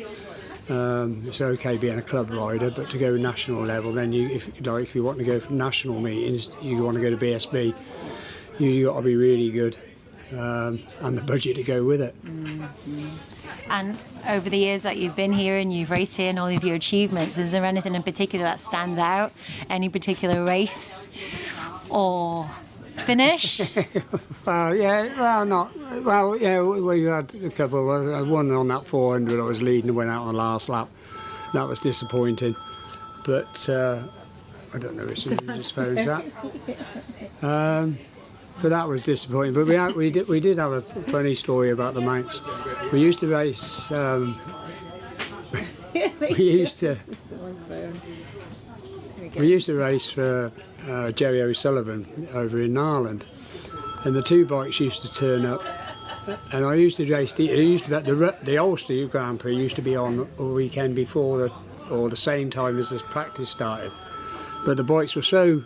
It's okay being a club rider, but to go national level, then if you want to go for national meetings, you want to go to BSB, you got to be really good, and the budget to go with it. And over the years that you've been here and you've raced here and all of your achievements, is there anything in particular that stands out? Any particular race or finish? We've had a couple. I won on that 400. I was leading and went out on the last lap. That was disappointing, but I don't know if somebody just phones that. But that was disappointing. But we did have a funny story about the Manx. We used to race. We used to race for Jerry O'Sullivan over in Ireland, and the two bikes used to turn up. And I used to race. The Ulster Grand Prix used to be on a weekend before or the same time as the practice started. But the bikes were so.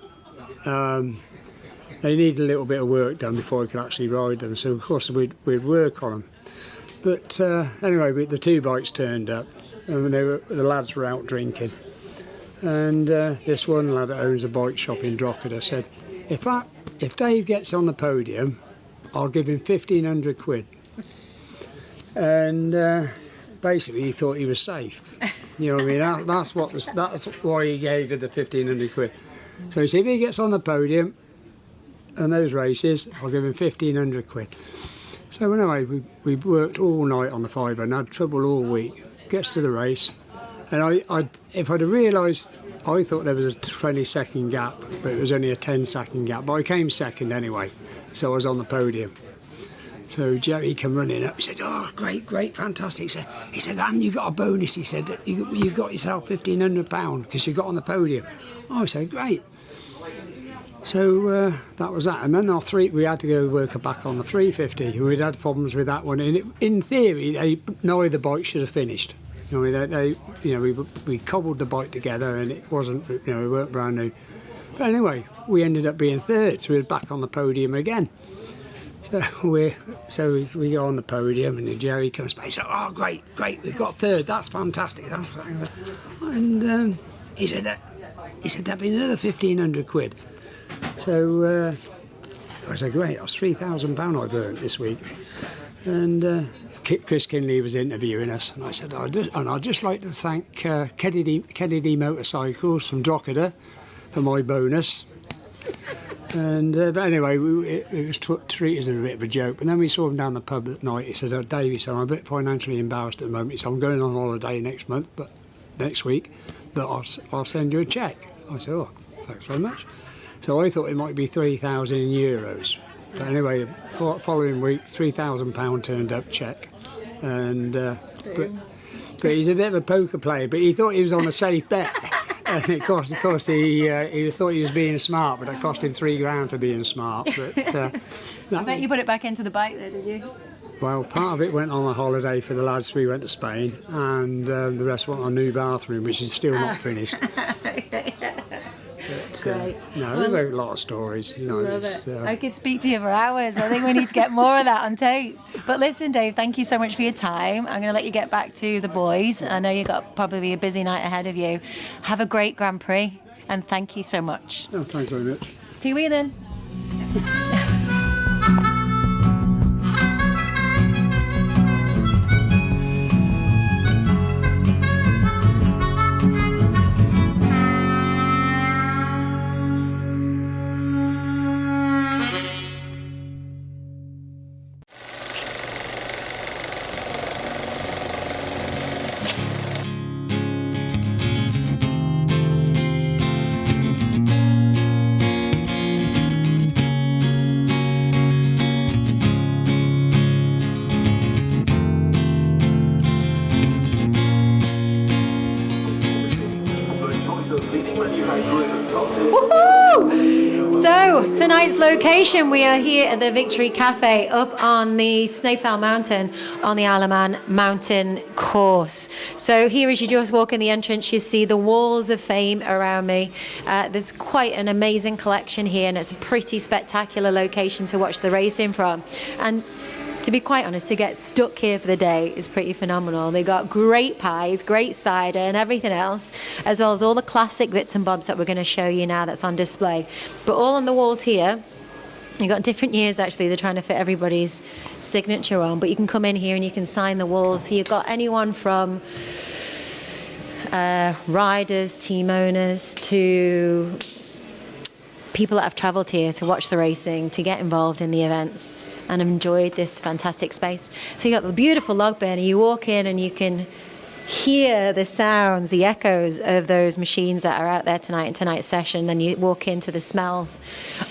They needed a little bit of work done before I could actually ride them, so of course we'd work on them. But anyway, the two bikes turned up, and the lads were out drinking. And this one lad that owns a bike shop in Drogheda said, if Dave gets on the podium, I'll give him 1,500 quid. And basically he thought he was safe. You know what I mean? That's why he gave her the 1,500 quid. So he said, if he gets on the podium, and those races, I'll give him 1,500 quid. So anyway, we worked all night on the 500 and had trouble all week. Gets to the race, and if I'd have realised, I thought there was a 20-second gap, but it was only a 10-second gap. But I came second anyway, so I was on the podium. So Jerry came running up. He said, "Oh, great, fantastic." He said, "And you got a bonus." He said that you got yourself £1,500 because you got on the podium. Oh, I said, "Great." So that was that, and then we had to go work back on the 350. We'd had problems with that one, and in theory, neither bike should have finished. We cobbled the bike together, and it wasn't, it weren't brand new. But anyway, we ended up being third, so we were back on the podium again. So we go on the podium, and then Jerry comes back. He said, "Oh, great, we've got third. That's fantastic." And he said that'd be another 1,500 quid. So I said, "Great, that's £3,000 I've earned this week." And Chris Kinley was interviewing us, and I said, I'd just like to thank Kennedy Motorcycles from Drogheda for my bonus. And but anyway, it was treated as a bit of a joke. But then we saw him down the pub at night. He said, "Oh, Dave," he said, "I'm a bit financially embarrassed at the moment. He said, I'm going on holiday next week, but I'll send you a cheque." I said, "Oh, thanks very much." So I thought it might be €3,000. But anyway, following week, £3,000 turned up cheque. And but he's a bit of a poker player, but he thought he was on a safe bet. And of course, he thought he was being smart, but it cost him £3,000 for being smart. But I bet you put it back into the bike there, did you? Well, part of it went on a holiday for the lads. We went to Spain, and the rest went on a new bathroom, which is still not finished. Great. We wrote a lot of stories. Love it. I could speak to you for hours. I think we need to get more of that on tape. But listen, Dave, thank you so much for your time. I'm going to let you get back to the boys. I know you've got probably a busy night ahead of you. Have a great Grand Prix, and thank you so much. Oh, thanks very much. TV then. Woohoo! So, tonight's location, we are here at the Victory Cafe up on the Snowfell Mountain on the Isle of Man mountain course. So here as you just walk in the entrance, you see the walls of fame around me. There's quite an amazing collection here, and it's a pretty spectacular location to watch the racing from. And to be quite honest, to get stuck here for the day is pretty phenomenal. They've got great pies, great cider and everything else, as well as all the classic bits and bobs that we're going to show you now that's on display. But all on the walls here, you've got different years actually. They're trying to fit everybody's signature on, but you can come in here and you can sign the walls. So you've got anyone from riders, team owners, to people that have travelled here to watch the racing, to get involved in the events and enjoyed this fantastic space. So you got the beautiful log burner. You walk in and you can hear the sounds, the echoes of those machines that are out there tonight in tonight's session. Then you walk into the smells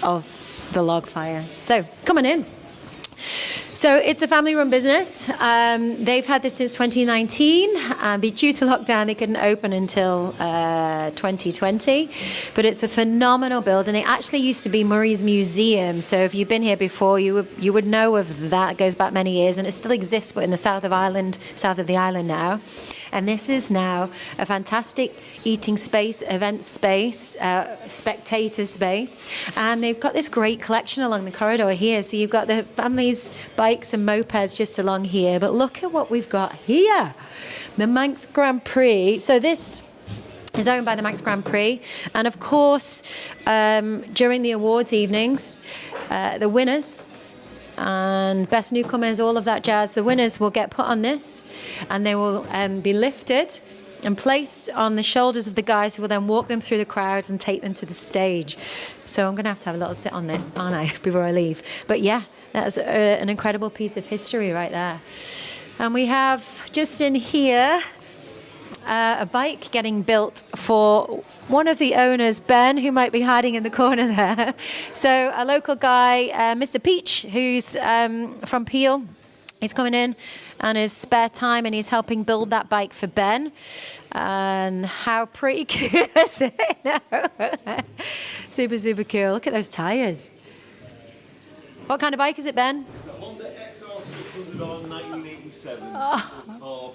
of the log fire. So come on in. So it's a family-run business. They've had this since 2019. But due to lockdown, they couldn't open until 2020. But it's a phenomenal building. It actually used to be Murray's Museum. So if you've been here before, you would know of that. It goes back many years, and it still exists, but in the south of the island now. And this is now a fantastic eating space, event space, spectator space. And they've got this great collection along the corridor here. So you've got the family's bikes and mopeds just along here. But look at what we've got here. The Manx Grand Prix. So this is owned by the Manx Grand Prix. And of course, during the awards evenings, the winners and best newcomers, all of that jazz, the winners will get put on this, and they will be lifted and placed on the shoulders of the guys who will then walk them through the crowds and take them to the stage. So I'm going to have a little sit on it, aren't I, before I leave? But yeah, that's an incredible piece of history right there. And we have just in here a bike getting built for one of the owners, Ben, who might be hiding in the corner there. So a local guy, Mr. Peach, who's from Peel, he's coming in on his spare time and he's helping build that bike for Ben. And how pretty cool is it? Super, super cool. Look at those tyres. What kind of bike is it, Ben? It's a Honda XR600R 1987. Oh.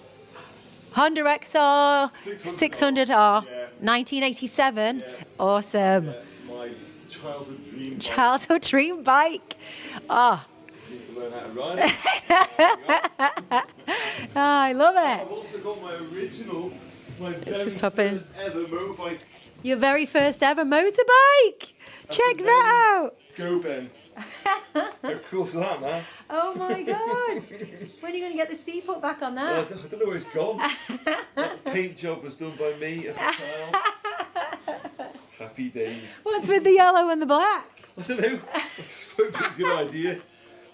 Honda XR 600R, 1987. Yeah. Awesome. Yeah, my childhood dream. Childhood dream bike. Oh. Need to learn how to ride it. Oh, I love it. I've also got my original, my very first ever motorbike. Your very first ever motorbike. Check that out. Go, Ben. How cool's that, man? Oh my God! When are you going to get the seat put back on that? I don't know where it's gone. That paint job was done by me as a child. Happy days. What's with the yellow and the black? I don't know. I just thought it'd be a good idea.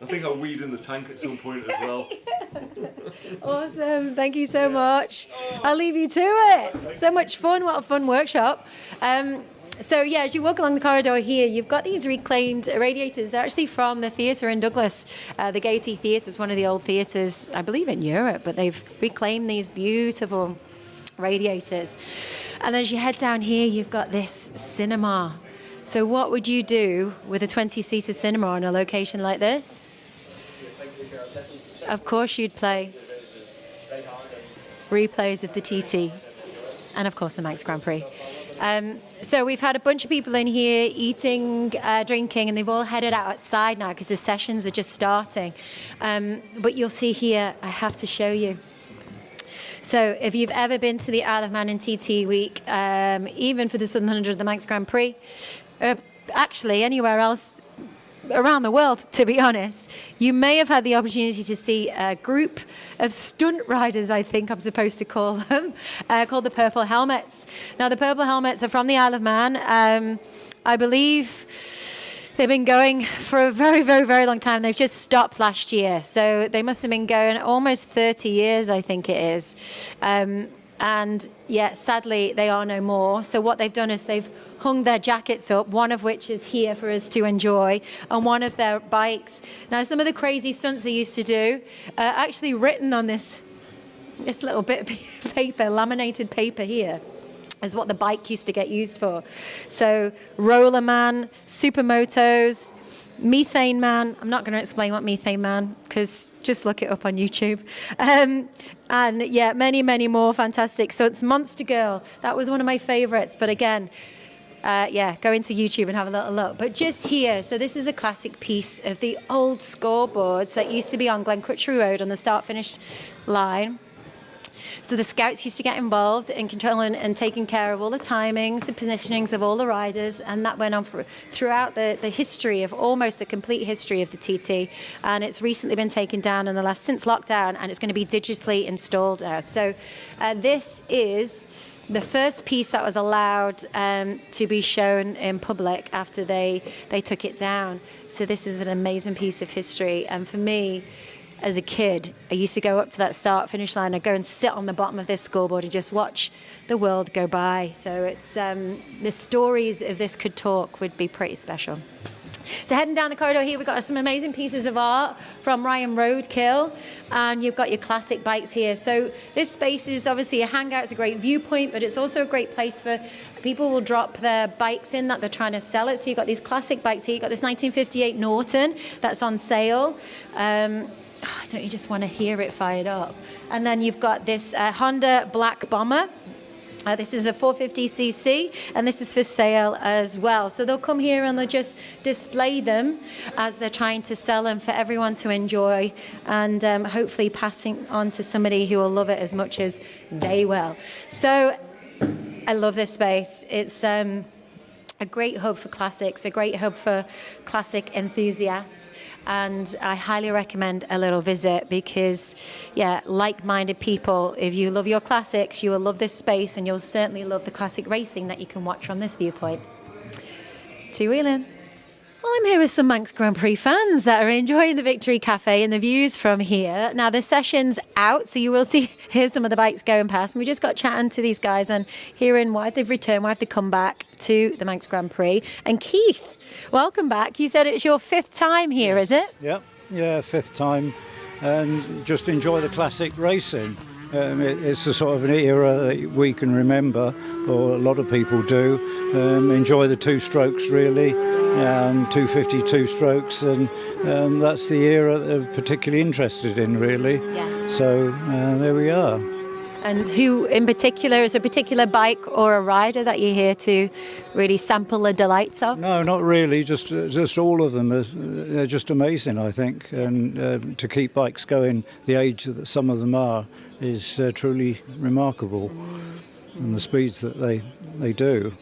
I think I'll weed in the tank at some point as well. Awesome. Thank you so much. I'll leave you to it. So much fun. What a fun workshop. So yeah, as you walk along the corridor here, you've got these reclaimed radiators. They're actually from the theatre in Douglas. The Gaiety Theatre is one of the old theatres, I believe, in Europe, but they've reclaimed these beautiful radiators. And then as you head down here, you've got this cinema. So what would you do with a 20-seater cinema on a location like this? Of course you'd play replays of the TT and of course the Manx Grand Prix. So we've had a bunch of people in here eating, drinking, and they've all headed outside now because the sessions are just starting. But you'll see here, I have to show you. So if you've ever been to the Isle of Man in TT week, even for the Southern 100, the Manx Grand Prix, actually anywhere else around the world, to be honest, you may have had the opportunity to see a group of stunt riders, I think I'm supposed to call them, called the Purple Helmets. Now, the Purple Helmets are from the Isle of Man. I believe they've been going for a very, very, very long time. They've just stopped last year. So they must have been going almost 30 years, I think it is. And yeah, sadly, they are no more. So what they've done is they've hung their jackets up, one of which is here for us to enjoy, on one of their bikes. Now, some of the crazy stunts they used to do are actually written on this little bit of paper, laminated paper here. is what the bike used to get used for. So Roller Man, Supermotos, Methane Man. I'm not going to explain what Methane Man, because just look it up on YouTube. And yeah, many, many more fantastic. So it's Monster Girl. That was one of my favorites. But again, yeah, go into YouTube and have a little look. But just here, so this is a classic piece of the old scoreboards that used to be on Glencrutchery Road on the start-finish line. So the scouts used to get involved in controlling and taking care of all the timings, the positionings of all the riders, and that went on throughout the history of almost the complete history of the TT. And it's recently been taken down since lockdown, and it's going to be digitally installed now. So this is the first piece that was allowed to be shown in public after they took it down. So this is an amazing piece of history, and for me, as a kid, I used to go up to that start-finish line. I'd go and sit on the bottom of this scoreboard and just watch the world go by. So it's the stories of this could talk would be pretty special. So heading down the corridor here, we've got some amazing pieces of art from Ryan Roadkill, and you've got your classic bikes here. So this space is obviously a hangout, it's a great viewpoint, but it's also a great place for people will drop their bikes in that they're trying to sell it. So you've got these classic bikes here. You've got this 1958 Norton that's on sale. Don't you just want to hear it fired up? And then you've got this Honda Black Bomber. This is a 450cc, and this is for sale as well. So they'll come here and they'll just display them as they're trying to sell them for everyone to enjoy, and hopefully passing on to somebody who will love it as much as they will. So I love this space. It's a great hub for classics, a great hub for classic enthusiasts. And I highly recommend a little visit because, yeah, like-minded people, if you love your classics, you will love this space, and you'll certainly love the classic racing that you can watch from this viewpoint. Two-wheeling. Well, I'm here with some Manx Grand Prix fans that are enjoying the Victory Cafe and the views from here. Now, the session's out, so you will see here's some of the bikes going past. And we just got chatting to these guys and hearing why they've returned, why they've come back to the Manx Grand Prix. And Keith, welcome back. You said it's your 5th time here, is it? Yeah, 5th time. And just enjoy the classic racing. It's a sort of an era that we can remember, or a lot of people do. Enjoy the two-strokes, really, 250 two-strokes, and that's the era that they're particularly interested in, really. Yeah. So there we are. And who in particular, is a particular bike or a rider that you're here to really sample the delights of? No, not really, just all of them. They're just amazing, I think. And to keep bikes going the age that some of them are is truly remarkable. And the speeds that they do.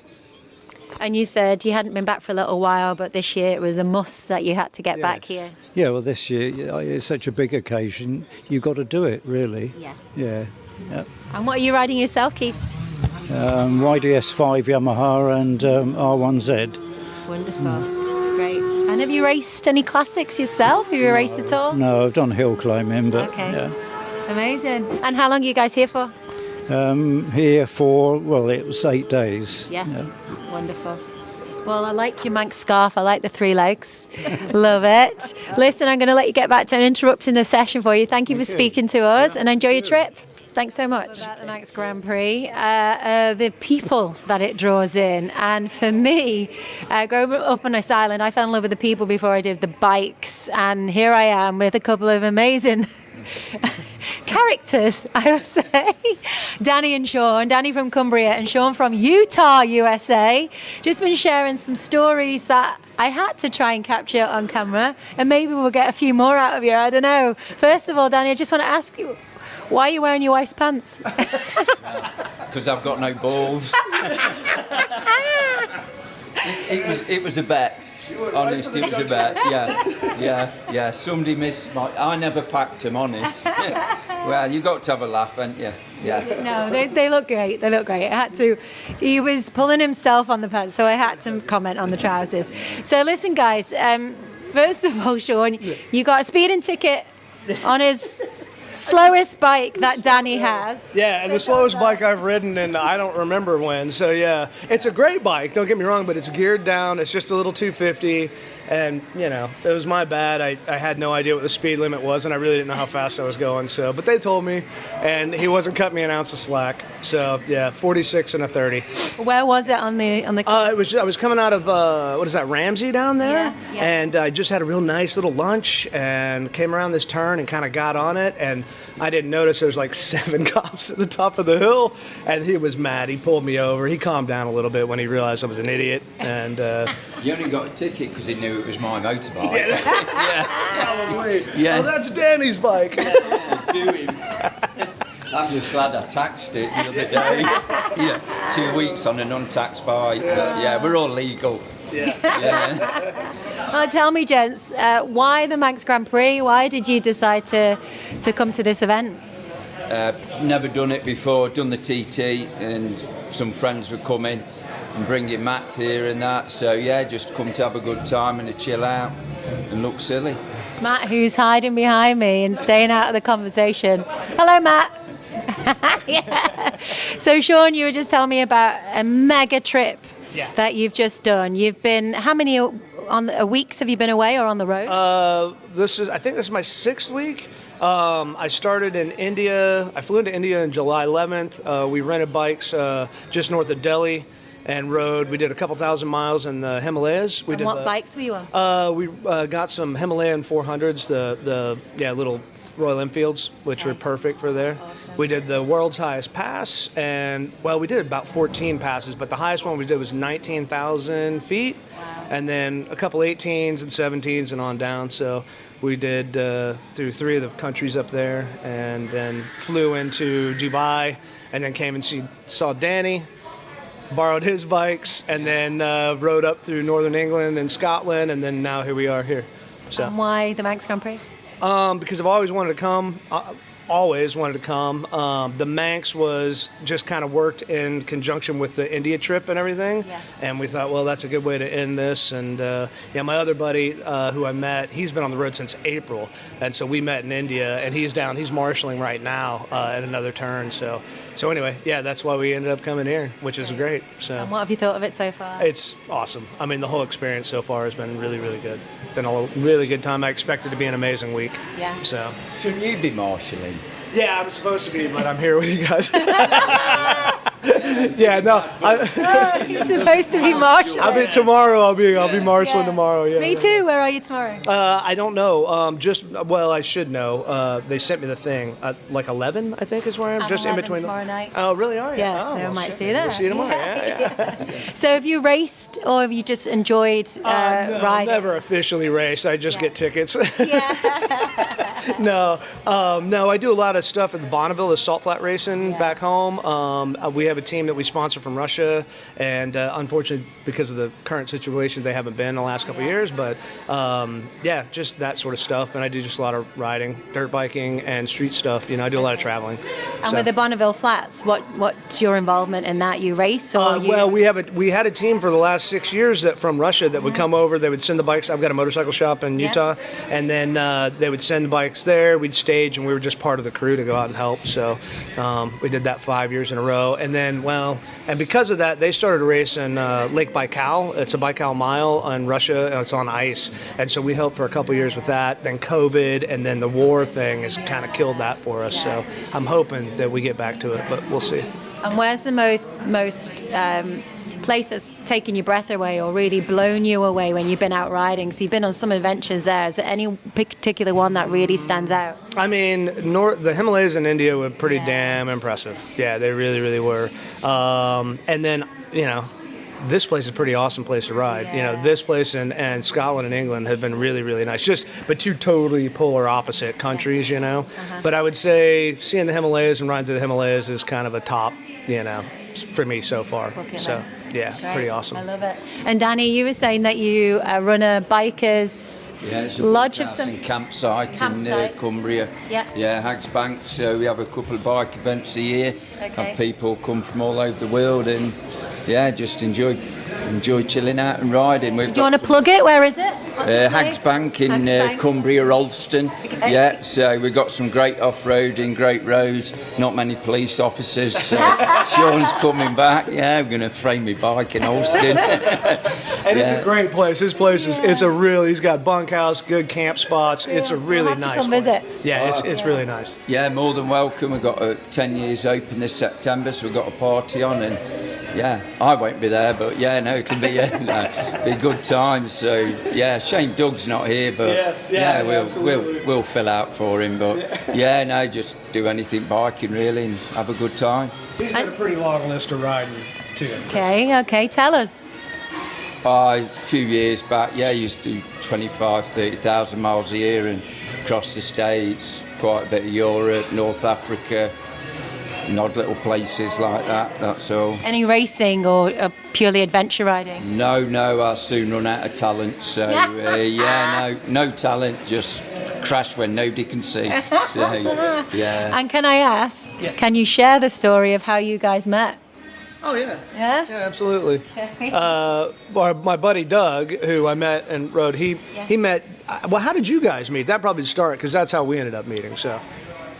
And you said you hadn't been back for a little while, but this year it was a must that you had to get back here. Yeah, well, this year, it's such a big occasion, you've got to do it, really. Yeah. Yeah. Yep. And what are you riding yourself, Keith? YDS5 Yamaha and R1Z. Wonderful. Great. And have you raced any classics yourself? Have you raced at all? No, I've done hill climbing, but okay. Yeah. Amazing. And how long are you guys here for? Here for, well, it was 8 days. Yeah. Wonderful. Well, I like your Manx scarf. I like the 3 legs. Love it. Listen, I'm going to let you get back to interrupting the session for you. Thank you for speaking to us, and enjoy your trip. Thanks so much. About the Manx Grand Prix, the people that it draws in. And for me, growing up on this island, I fell in love with the people before I did the bikes. And here I am with a couple of amazing characters, I would say. Danny and Sean. Danny from Cumbria and Sean from Utah, USA. Just been sharing some stories that I had to try and capture on camera. And maybe we'll get a few more out of you. I don't know. First of all, Danny, I just want to ask you, why are you wearing your wife's pants? Because I've got no balls. It was a bet. Honest, it was a bet. Yeah. Somebody missed my. I never packed them. Honest. Well, you got to have a laugh, haven't you? Yeah. No, they look great. They look great. I had to. He was pulling himself on the pants, so I had to comment on the trousers. So listen, guys. First of all, Sean, you got a speeding ticket on his slowest bike that Danny has. Yeah, and the slowest bike I've ridden, and I don't remember when. So yeah, it's a great bike. Don't get me wrong, but it's geared down. It's just a little 250, and you know, it was my bad. I had no idea what the speed limit was, and I really didn't know how fast I was going. So, but they told me, and he wasn't cutting me an ounce of slack. So yeah, 46 and a 30. Where was it on the? I was coming out of what is that, Ramsey down there, Yeah. and I just had a real nice little lunch and came around this turn and kind of got on it, and I didn't notice there was like 7 cops at the top of the hill, and he was mad. He pulled me over. He calmed down a little bit when he realized I was an idiot, and You only got a ticket because he knew it was my motorbike. Probably. Yeah. Oh, that's Danny's bike. I'm just glad I taxed it the other day. Yeah, 2 weeks on an untaxed bike. But yeah, we're all legal. Yeah. Well, tell me, gents, why the Manx Grand Prix? Why did you decide to come to this event? Never done it before. Done the TT, and some friends were coming and bringing Matt here and that. So yeah, just come to have a good time and to chill out and look silly. Matt, who's hiding behind me and staying out of the conversation. Hello, Matt. Yeah. So, Sean, you were just telling me about a mega trip that you've just done. You've been, how many weeks have you been away or on the road? I think this is my 6th week. I started in India. I flew into India on July 11th. We rented bikes just north of Delhi and rode. We did a couple thousand miles in the Himalayas. And what bikes were you on? We got some Himalayan 400s, the little Royal Enfields, which were perfect for there. Awesome. We did the world's highest pass, and we did about 14 passes, but the highest one we did was 19,000 feet, and then a couple 18s and 17s and on down. So we did through 3 of the countries up there, and then flew into Dubai, and then came and saw Danny, borrowed his bikes, and then rode up through northern England and Scotland, and then now here we are here. So. And why the Manx Grand Prix? Because I've always wanted to come. The Manx was just kind of worked in conjunction with the India trip and everything. Yeah. And we thought, well, that's a good way to end this. And my other buddy who I met, he's been on the road since April. And so we met in India, and he's marshalling right now at another turn. So anyway, that's why we ended up coming here, which is great. So. And what have you thought of it so far? It's awesome. I mean, the whole experience so far has been really, really good. Been a really good time. I expect it to be an amazing week. Yeah. So. Shouldn't you be marshalling? Yeah, I'm supposed to be, but I'm here with you guys. You're supposed to be marshalling. I'll be marshalling tomorrow. Yeah. Me too. Where are you tomorrow? I don't know. I should know. They sent me the thing. Like 11, I think, is where I'm just in between. Tomorrow night. Oh, really? Are you? Yeah, so I might see you there. We'll see you tomorrow. Yeah. So have you raced, or have you just enjoyed riding? Never officially raced. I just get tickets. No, I do a lot of stuff at the Bonneville, the salt flat racing back home. We have a team that we sponsor from Russia, and unfortunately, because of the current situation, they haven't been the last couple of years. But just that sort of stuff. And I do just a lot of riding, dirt biking, and street stuff. I do a lot of traveling. And with the Bonneville Flats, what's your involvement in that? You race, or you? Well, we had a team for the last 6 years from Russia that would come over. They would send the bikes. I've got a motorcycle shop in Utah, and then they would send the bikes there. We'd stage, and we were just part of the crew to go out and help. So we did that 5 years in a row, and then and because of that, they started racing Lake Baikal. It's a Baikal mile in Russia, and it's on ice. And so we helped for a couple years with that. Then COVID, and then the war thing has kind of killed that for us. So I'm hoping that we get back to it, but we'll see. And where's the most place that's taken your breath away or really blown you away when you've been out riding? So you've been on some adventures there. Is there any particular one that really stands out? I mean, the Himalayas in India were pretty damn impressive. Yeah, they really, really were. And then, this place is a pretty awesome place to ride. This place and Scotland and England have been really, really nice. But 2 totally polar opposite countries, But I would say seeing the Himalayas and riding through the Himalayas is kind of a top, for me so far. So, pretty awesome. I love it. And Danny, you were saying that you run a bikers lodge of some campsite in Cumbria. Yeah, Hags Bank. So we have a couple of bike events a year. Okay. And people come from all over the world and just enjoy enjoy chilling out and riding. Do you want to plug it? Where is it? Hags Bank in Hags Bank. Cumbria, Alston. Okay. Yeah, so we've got some great off-roading, great roads, not many police officers. So Sean's coming back. Yeah, I'm going to frame my bike in Alston. And it's a great place. This place is, he's got bunkhouse, good camp spots. It's a really nice come place. visit. Yeah, it's really nice. Yeah, more than welcome. We've got 10 years open this September, so we've got a party on, and yeah, I won't be there, but yeah, no, it'll be be good times. So yeah, shame Doug's not here, but we'll fill out for him. But yeah, no, just do anything biking really and have a good time. He's got a pretty long list of riding too. Okay, tell us. A few years back, yeah, I used to do 30,000 miles a year and across the States, quite a bit of Europe, North Africa, and odd little places like that, that's all. Any racing or purely adventure riding? No, I'll soon run out of talent, so no talent, just crash when nobody can see. So, yeah. And can I ask, can you share the story of how you guys met? Oh, yeah. Yeah? Yeah, absolutely. Okay. My buddy Doug, who I met and rode, he met... Well, how did you guys meet? That probably started, because that's how we ended up meeting, so...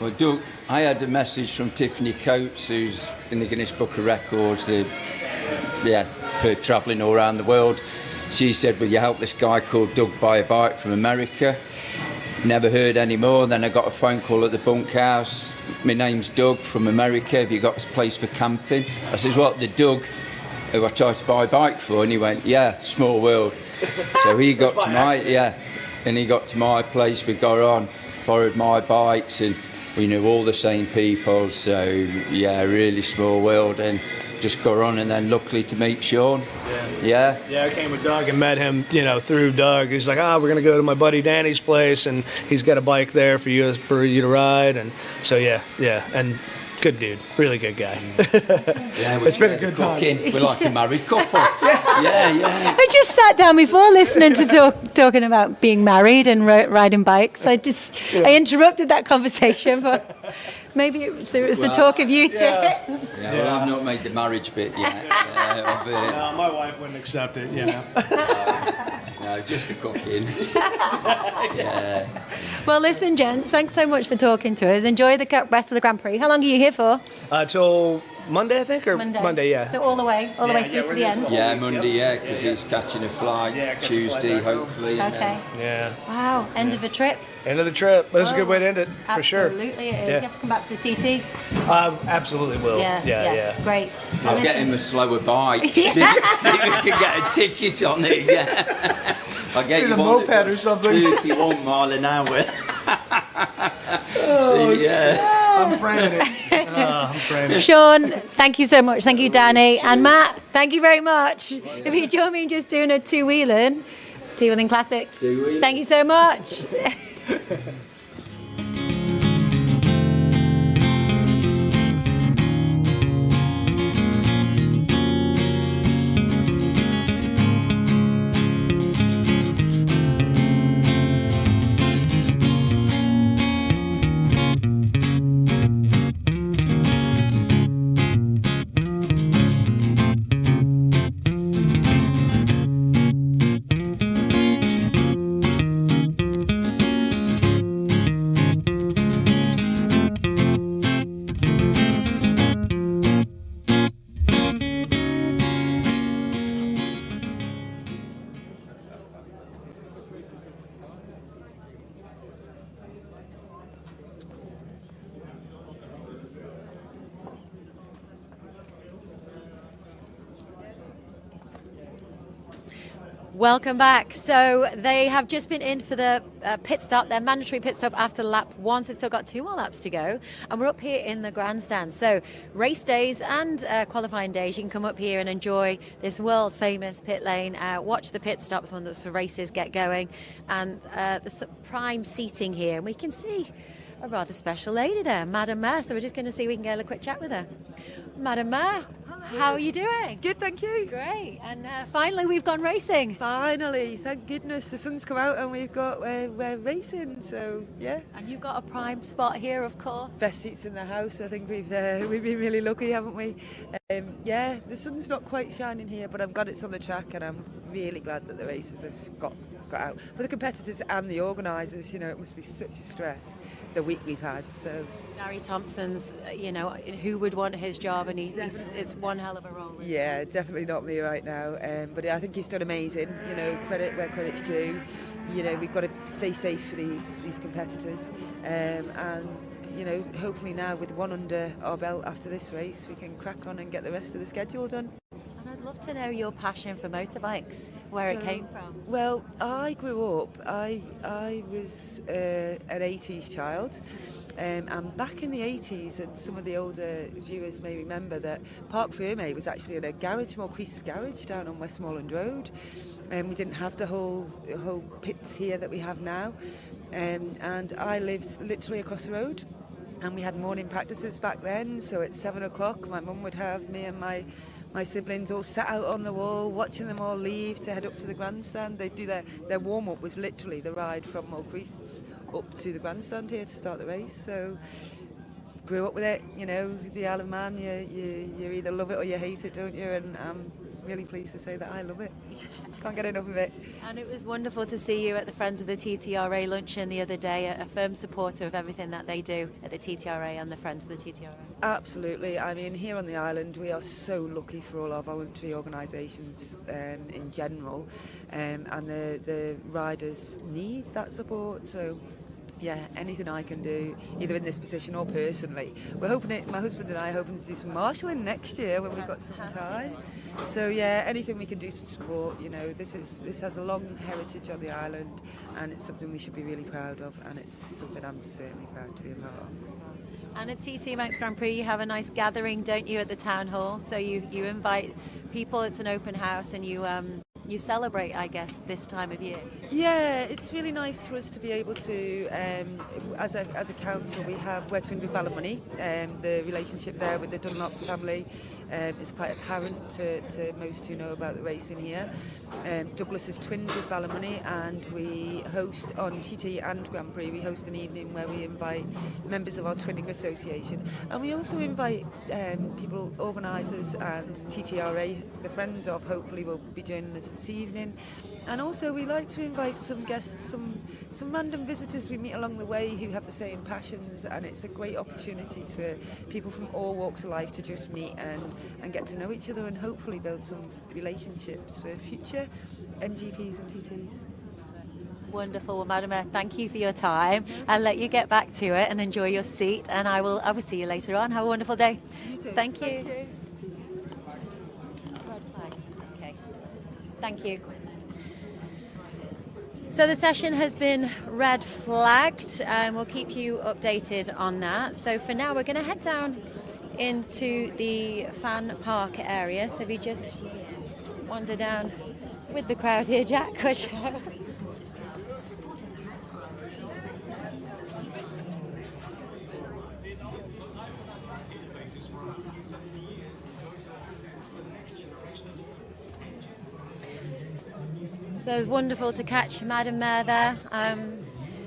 Well, Doug, I had a message from Tiffany Coates, who's in the Guinness Book of Records, for travelling all around the world. She said, will you help this guy called Doug buy a bike from America? Never heard any more. Then I got a phone call at the bunkhouse. My name's Doug from America. Have you got this place for camping? I says, what, the Doug who I tried to buy a bike for? And he went, yeah, small world. So he got to my place. We got on, borrowed my bikes, and we knew all the same people. So yeah, really small world, and just got on, and then luckily to meet Sean. Yeah, I came with Doug and met him, through Doug. He's like, we're going to go to my buddy Danny's place, and he's got a bike there for you to ride. And so, and good dude, really good guy. It's been a good time. We're like a married couple. Yeah. I just sat down before listening to talking about being married and riding bikes. I interrupted that conversation, but maybe it was the talk of you two. Well, I've not made the marriage bit yet. No, my wife wouldn't accept it, No, just the cooking. Well, listen, gents, thanks so much for talking to us. Enjoy the rest of the Grand Prix. How long are you here for? Till Monday, I think, or Monday, yeah. So all the way through to the end? Yeah, Monday, because he's catching a flight. Tuesday, hopefully. Okay. Yeah. Wow, end of a trip. End of the trip. That's a good way to end it, for sure. Absolutely it is. You have to come back for the TT? Absolutely will. Yeah. Great. I'll get him a slower bike. See if we can get a ticket on it. Yeah. I'll get you a moped or something. 31 mile an hour. I'm framing it. Sean, thank you so much. Thank you, Danny. And Matt, thank you very much. If you join me in just doing a two-wheeling classics. Thank you so much. Welcome back. So they have just been in for the pit stop, their mandatory pit stop after lap 1. So they've still got 2 more laps to go. And we're up here in the grandstand. So race days and qualifying days, you can come up here and enjoy this world famous pit lane, watch the pit stops when the races get going, and the prime seating here. And we can see a rather special lady there, Madam Mayor. So we're just going to see if we can get a quick chat with her. Madam Mayor, how are you doing? Good, thank you. Great. And finally we've gone racing. Finally, thank goodness the sun's come out and we're racing, so yeah. And you've got a prime spot here, of course. Best seats in the house. I think we've been really lucky, haven't we? Yeah, the sun's not quite shining here, but I'm glad it's on the track, and I'm really glad that the races have got out. For the competitors and the organisers, you know, it must be such a stress, the week we've had. So Gary Thompson's, you know, who would want his job, and it's one hell of a role. yeah, definitely not me right now. But I think he's done amazing. You know, credit where credit's due. You know, we've got to stay safe for these competitors, and you know, hopefully now with one under our belt after this race, we can crack on and get the rest of the schedule done. And I'd love to know your passion for motorbikes, where it came from. Well, I grew up, I was an 80s child, and back in the 80s, and some of the older viewers may remember that Parc Fermé was actually in a garage, Maurice's garage, down on Westmoreland Road, and we didn't have the whole pits here that we have now, and I lived literally across the road. And we had morning practices back then, so at 7 o'clock my mum would have me and my siblings all sat out on the wall watching them all leave to head up to the grandstand. They'd do their warm-up was literally the ride from Mulcreasts up to the grandstand here to start the race. So grew up with it, you know, the Isle of Man, you either love it or you hate it, don't you? And I'm really pleased to say that I love it. Can't get enough of it. And it was wonderful to see you at the Friends of the TTRA luncheon the other day, a firm supporter of everything that they do at the TTRA and the Friends of the TTRA. Absolutely. I mean, here on the island, we are so lucky for all our voluntary organisations in general, and the riders need that support. So yeah, anything I can do, either in this position or personally. We're hoping my husband and I are hoping to do some marshalling next year when we've got some time. So yeah, anything we can do to support, you know, this has a long heritage on the island, and it's something we should be really proud of, and it's something I'm certainly proud to be a part of. And at TT Manx Grand Prix, you have a nice gathering, don't you, at the town hall? So you invite people, it's an open house, and you celebrate, I guess, this time of year. Yeah, it's really nice for us to be able to, as a council, we're twinned with Ballymoney. The relationship there with the Dunlop family is quite apparent to most who know about the racing here. Douglas is twinned with Ballymoney, and we host on TT and Grand Prix, we host an evening where we invite members of our twinning association, and we also invite people, organisers and TTRA, the friends of, hopefully will be joining us this evening. And also we like to invite some guests, some random visitors we meet along the way who have the same passions, and it's a great opportunity for people from all walks of life to just meet and get to know each other, and hopefully build some relationships for future MGPs and TTs. Wonderful. Well, Madam Mayor, thank you for your time. I'll let you get back to it and enjoy your seat, and I will see you later on. Have a wonderful day. You too. Thank you. Red flag. Okay. Thank you. So the session has been red flagged, and we'll keep you updated on that. So for now, we're going to head down into the fan park area. So we just wander down with the crowd here, Jack. So it was wonderful to catch Madam Mayor there.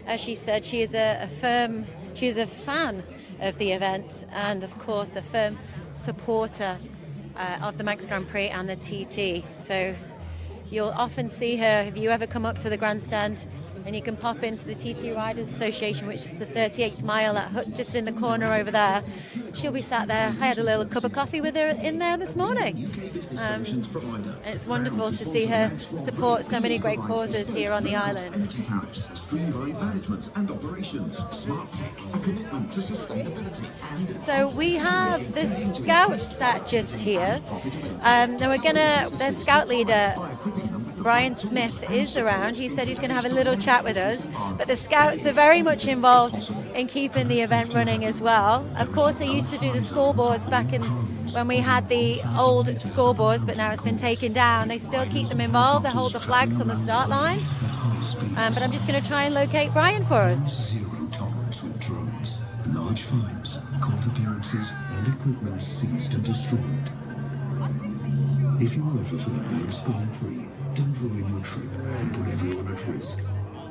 As she said, she is a fan of the event, and of course a firm supporter of the Manx Grand Prix and the TT. So you'll often see her if you ever come up to the grandstand, and you can pop into the TT Riders Association, which is the 38th mile, that hut just in the corner over there. She'll be sat there. I had a little cup of coffee with her in there this morning. And it's wonderful to see her support so many great causes here on the island. Energy tariffs, streamlined management and operations, smart tech, a commitment to sustainability. So we have the Scout sat just here. Then their Scout leader, Brian Smith, is around. He said he's going to have a little chat with us, but the Scouts are very much involved in keeping the event running as well. Of course, they used to do the scoreboards back in when we had the old scoreboards, but now it's been taken down. They still keep them involved. They hold the flags on the start line. But I'm just going to try and locate Brian for us. Zero tolerance with drones. Large fines, court appearances and equipment seized and destroyed. If you're over for the Manx Grand Prix, don't ruin your trip and put everyone at risk.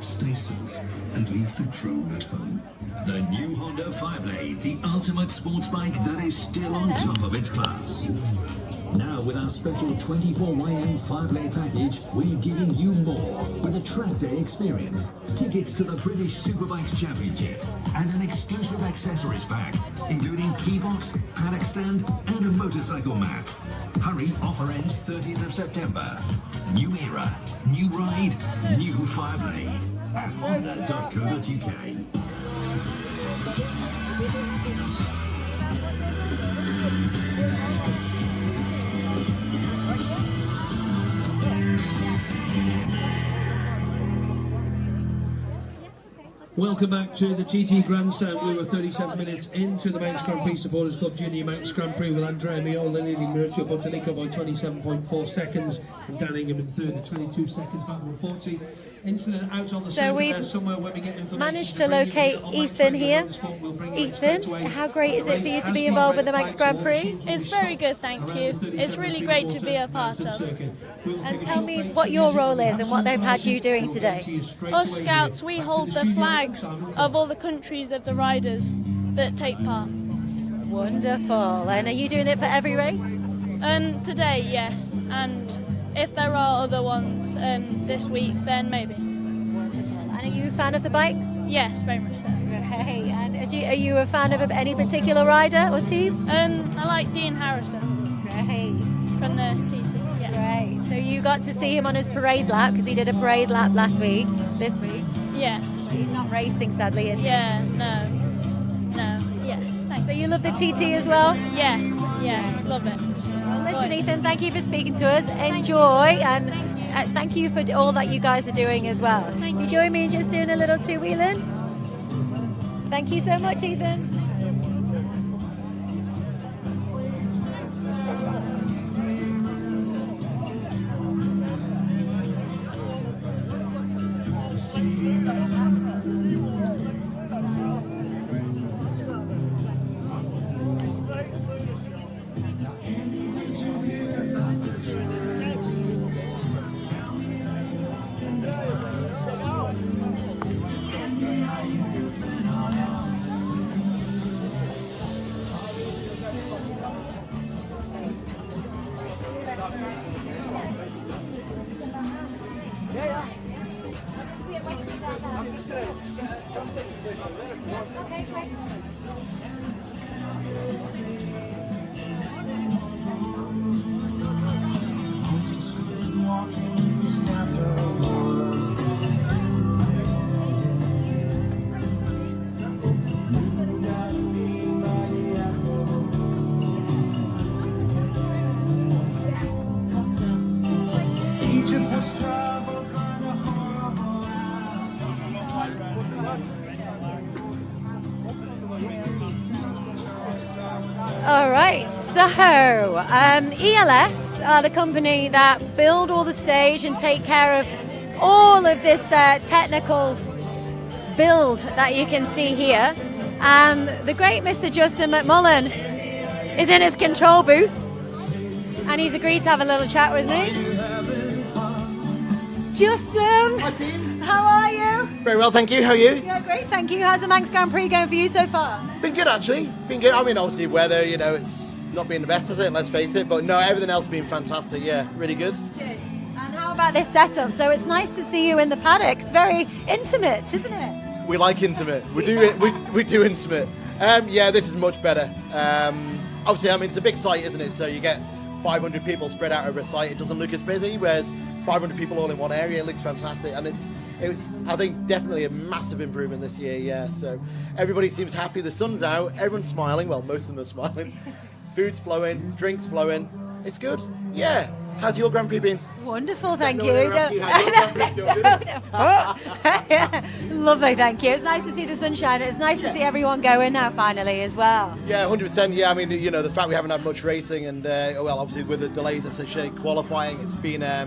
Stay safe and leave the drone at home. The new Honda 5-Lay, the ultimate sports bike that is still on top of its class. Now with our special 24YM 5-Lay package, we're giving you more with a track day experience, tickets to the British Superbikes Championship, and an exclusive accessories pack, including keybox, paddock stand, and a motorcycle mat. Hurry, offer ends 30th of September. New era, new ride, new 5-Lay at honda.co.uk. Welcome back to the TT Grandstand. We were 37 minutes into the Manx Grand Prix Supporters Club Junior Manx Grand Prix with Andrea Miola leading Mauricio Botanico by 27.4 seconds and Dan Ingham in third at 22 seconds, back 140. Incident out on the So we've somewhere where we get information managed to locate Ethan here. Ethan, how great is it for you to be involved with the Manx Grand Prix? It's very good, thank you. It's really great to be a part of. And tell me what your role is and what they've had you doing today. Us scouts, we hold the flags of all the countries of the riders that take part. Wonderful. And are you doing it for every race? Today, yes. And if there are other ones this week, then maybe. And are you a fan of the bikes? Yes, very much so. Hey, and are you a fan of any particular rider or team? I like Dean Harrison. Great. From the TT, yes. Great. So you got to see him on his parade lap because he did a parade lap this week. Yeah. But he's not racing, sadly, is he? Yeah, no, yes. Thanks. So you love the TT as well? Yes, love it. Well, listen, Ethan, thank you for speaking to us. Enjoy, and thank you for all that you guys are doing as well. Thank you join me in just doing a little two-wheeling? Thank you so much, Ethan. All right, so ELS are the company that build all the stage and take care of all of this technical build that you can see here. And the great Mr. Justin McMullen is in his control booth and he's agreed to have a little chat with me. Justin, how are you? Very well, thank you. How are you? Yeah, great, thank you. How's the Manx Grand Prix going for you so far? Been good, actually. Been good. I mean, obviously, weather, it's not been the best, has it? Let's face it. But no, everything else has been fantastic. Yeah, really good. Good. And how about this setup? So it's nice to see you in the paddock. It's very intimate, isn't it? We like intimate. We do intimate. Yeah, this is much better. Obviously, I mean, it's a big site, isn't it? So you get 500 people spread out over a site. It doesn't look as busy, whereas 500 people all in one area, it looks fantastic. And it was, I think, definitely a massive improvement this year, yeah. So everybody seems happy. The sun's out. Everyone's smiling. Well, most of them are smiling. Food's flowing. Drinks flowing. It's good. Yeah. How's your Grand Prix been? Wonderful, thank you. Lovely, thank you. It's nice to see the sunshine. It's nice to see everyone going now finally as well. Yeah, 100%. Yeah, I mean, the fact we haven't had much racing and, well, obviously with the delays essentially qualifying, it's been, I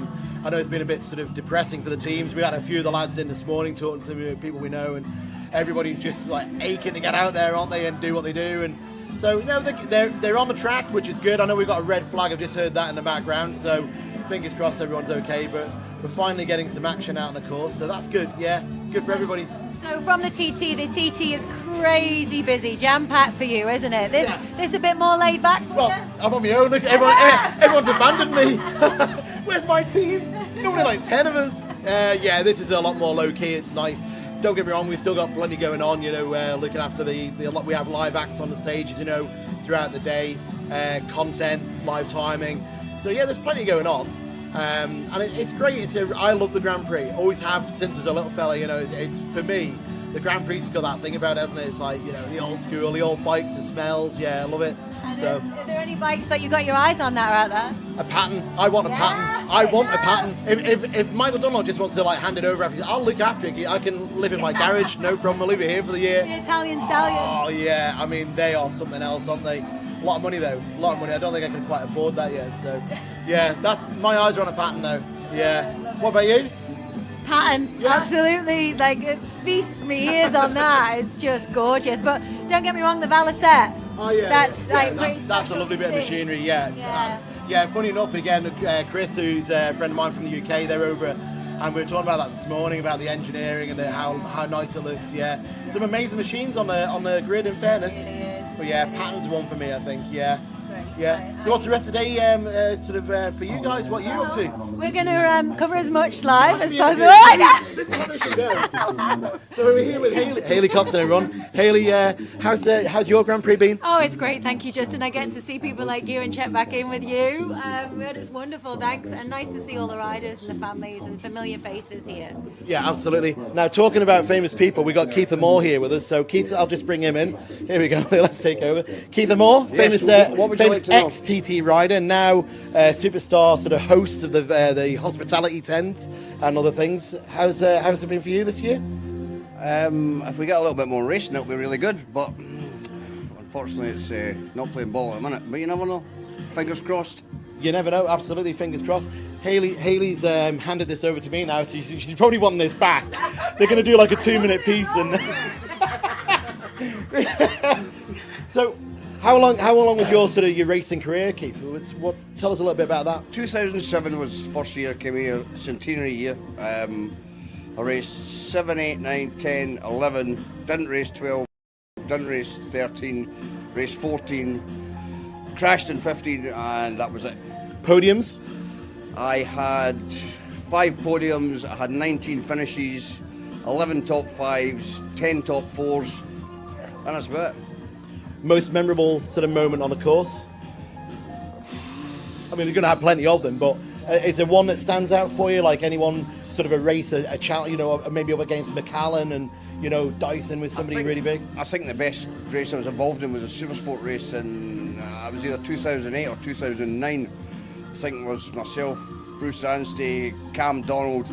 know it's been a bit sort of depressing for the teams. We had a few of the lads in this morning talking to people we know, and everybody's just like aching to get out there, aren't they, and do what they do. And so, no, they're on the track, which is good. I know we've got a red flag. I've just heard that in the background. So fingers crossed everyone's okay. But we're finally getting some action out on the course. So that's good, yeah. good for everybody. So from the TT is crazy busy, jam-packed for you, isn't it? This a bit more laid back for you? I'm on my own. Look, everyone's abandoned me. Where's my team? Normally like 10 of us. Yeah, this is a lot more low-key. It's nice. Don't get me wrong, we've still got plenty going on, you know, looking after we have live acts on the stages, you know, throughout the day, content, live timing. So yeah, there's plenty going on. And it's great. I love the Grand Prix. Always have since I was a little fella. You know, it's for me. The Grand Prix has got that thing about it, hasn't it? It's like, you know, the old school, the old bikes, the smells. Yeah, I love it. So, are there any bikes that you got your eyes on that are out there? A pattern. I want a pattern. I want a pattern. If Michael Dunlop just wants to like hand it over after, I'll look after it. I can live in my garage, no problem. I'll leave it here for the year. The Italian stallion. Oh yeah, I mean they are something else, aren't they? A lot of money though. A lot of money. I don't think I can quite afford that yet. So, yeah, that's my eyes are on a pattern though. Yeah. What about you? Pattern, absolutely. Like, feast me ears on that. It's just gorgeous. But don't get me wrong, the Valicette. Oh yeah. That's a lovely bit of see. machinery. Yeah. Yeah. Funny enough, again, Chris, who's a friend of mine from the UK, they're over, and we were talking about that this morning about the engineering and how nice it looks. Yeah. Some amazing machines on the grid. In fairness. But yeah, pattern's one for me, I think. Yeah. Yeah. So what's the rest of the day for you guys? What are you up to? We're going to cover as much live as possible. So we're here with Hayley Cox and everyone. Hayley, how's your Grand Prix been? Oh, it's great. Thank you, Justin. I get to see people like you and check back in with you. It is wonderful. Thanks. And nice to see all the riders and the families and familiar faces here. Yeah, absolutely. Now, talking about famous people, we got Keith Moore here with us. So Keith, I'll just bring him in. Here we go. Let's take over. Keith Moore, famous ex-TT rider, now superstar sort of host of the hospitality tent and other things. How's it been for you this year? If we get a little bit more racing, it'll be really good. But unfortunately, it's not playing ball at the minute. But you never know. Fingers crossed. You never know. Absolutely, fingers crossed. Hayley's handed this over to me now, so she's probably wanting this back. They're going to do like a 2-minute piece, and so. How long was your racing career, Keith? Tell us a little bit about that. 2007 was the first year I came here, centenary year. I raced 7, 8, 9, 10, 11, didn't race 12, didn't race 13, raced 14, crashed in 15, and that was it. Podiums? I had 5 podiums, I had 19 finishes, 11 top 5s, 10 top 4s, and that's about it. Most memorable sort of moment on the course? I mean, you're going to have plenty of them, but is there one that stands out for you? Like anyone sort of a race, a challenge, you know, maybe up against McAllen and, you know, Dyson with somebody really big? I think the best race I was involved in was a Supersport race in, it was either 2008 or 2009. I think it was myself, Bruce Anstey, Cam Donald,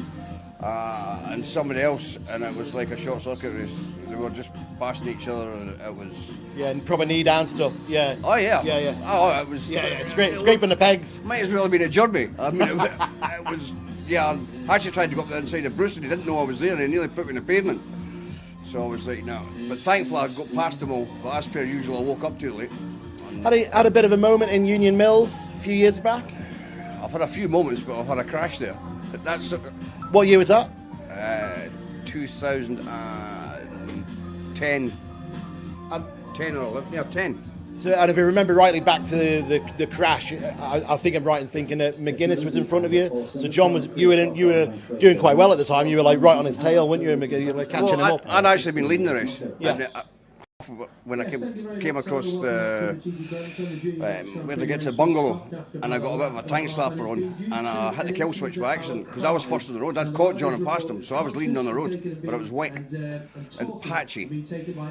and somebody else, and it was like a short circuit race. They were just passing each other, and it was... Yeah, and proper knee down stuff, yeah. Oh, yeah. Yeah. Oh, it was... Yeah, scraping the pegs. Might as well have been a journey. I mean, it was... Yeah, I actually tried to go up the inside of Bruce, and he didn't know I was there, and he nearly put me in the pavement. So I was like, no. But thankfully, I got past them all, but as per usual, I woke up too late. Had a bit of a moment in Union Mills a few years back? I've had a few moments, but I've had a crash there. That's... What year was that? 2010. 10 or 11, yeah, 10. So, and if you remember rightly, back to the crash, I think I'm right in thinking that McGuinness was in front of you. So John you were doing quite well at the time. You were like right on his tail, weren't you? You were catching him up. I'd actually been leading the race. Yeah. And, when I came across the where to get to the bungalow, and I got a bit of a tank slapper on, and I hit the kill switch by accident because I was first on the road. I'd caught John and passed him, so I was leading on the road, but it was wet and patchy.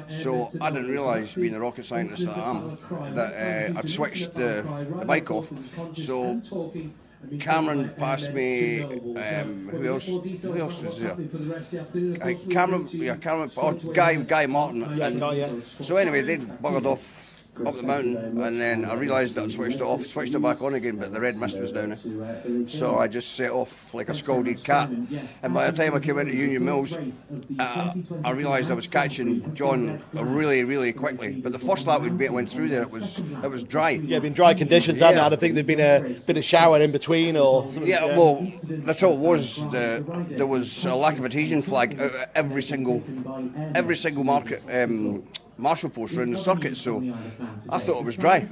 So I didn't realise, being a rocket scientist that I am, that I'd switched the bike off. So Cameron passed me. Who else was there? Cameron. Guy Martin. And so anyway, they buggered off up the mountain, and then I realised that I'd switched it off, switched it back on again, but the red mist was down it. So I just set off like a scalded cat. And by the time I came into Union Mills, I realised I was catching John really, really quickly. But the first lap we went through there, it was dry. Yeah, been dry conditions, hadn't it? I think there'd been a shower in between, or something. Yeah, well, the trouble was there was a lack of adhesion flag out of every single market. Marshal post around the circuit, so I thought it was dry.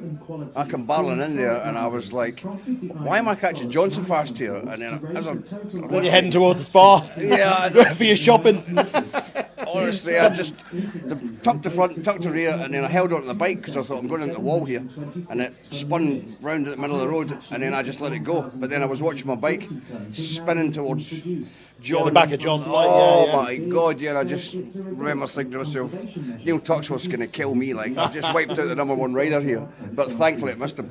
I come barreling in there and I was like, why am I catching John so fast here? And then when you're heading towards the spa, yeah, for your shopping. Honestly, I just tucked the front, tucked the rear, and then I held onto the bike because I thought I'm going into the wall here, and it spun round at the middle of the road, and then I just let it go. But then I was watching my bike spinning towards John. Yeah, the back of John's bike. Oh yeah. My God! Yeah, I just remember thinking to myself, Neil Tuxworth's going to kill me. Like I've just wiped out the #1 rider here, but thankfully it missed him.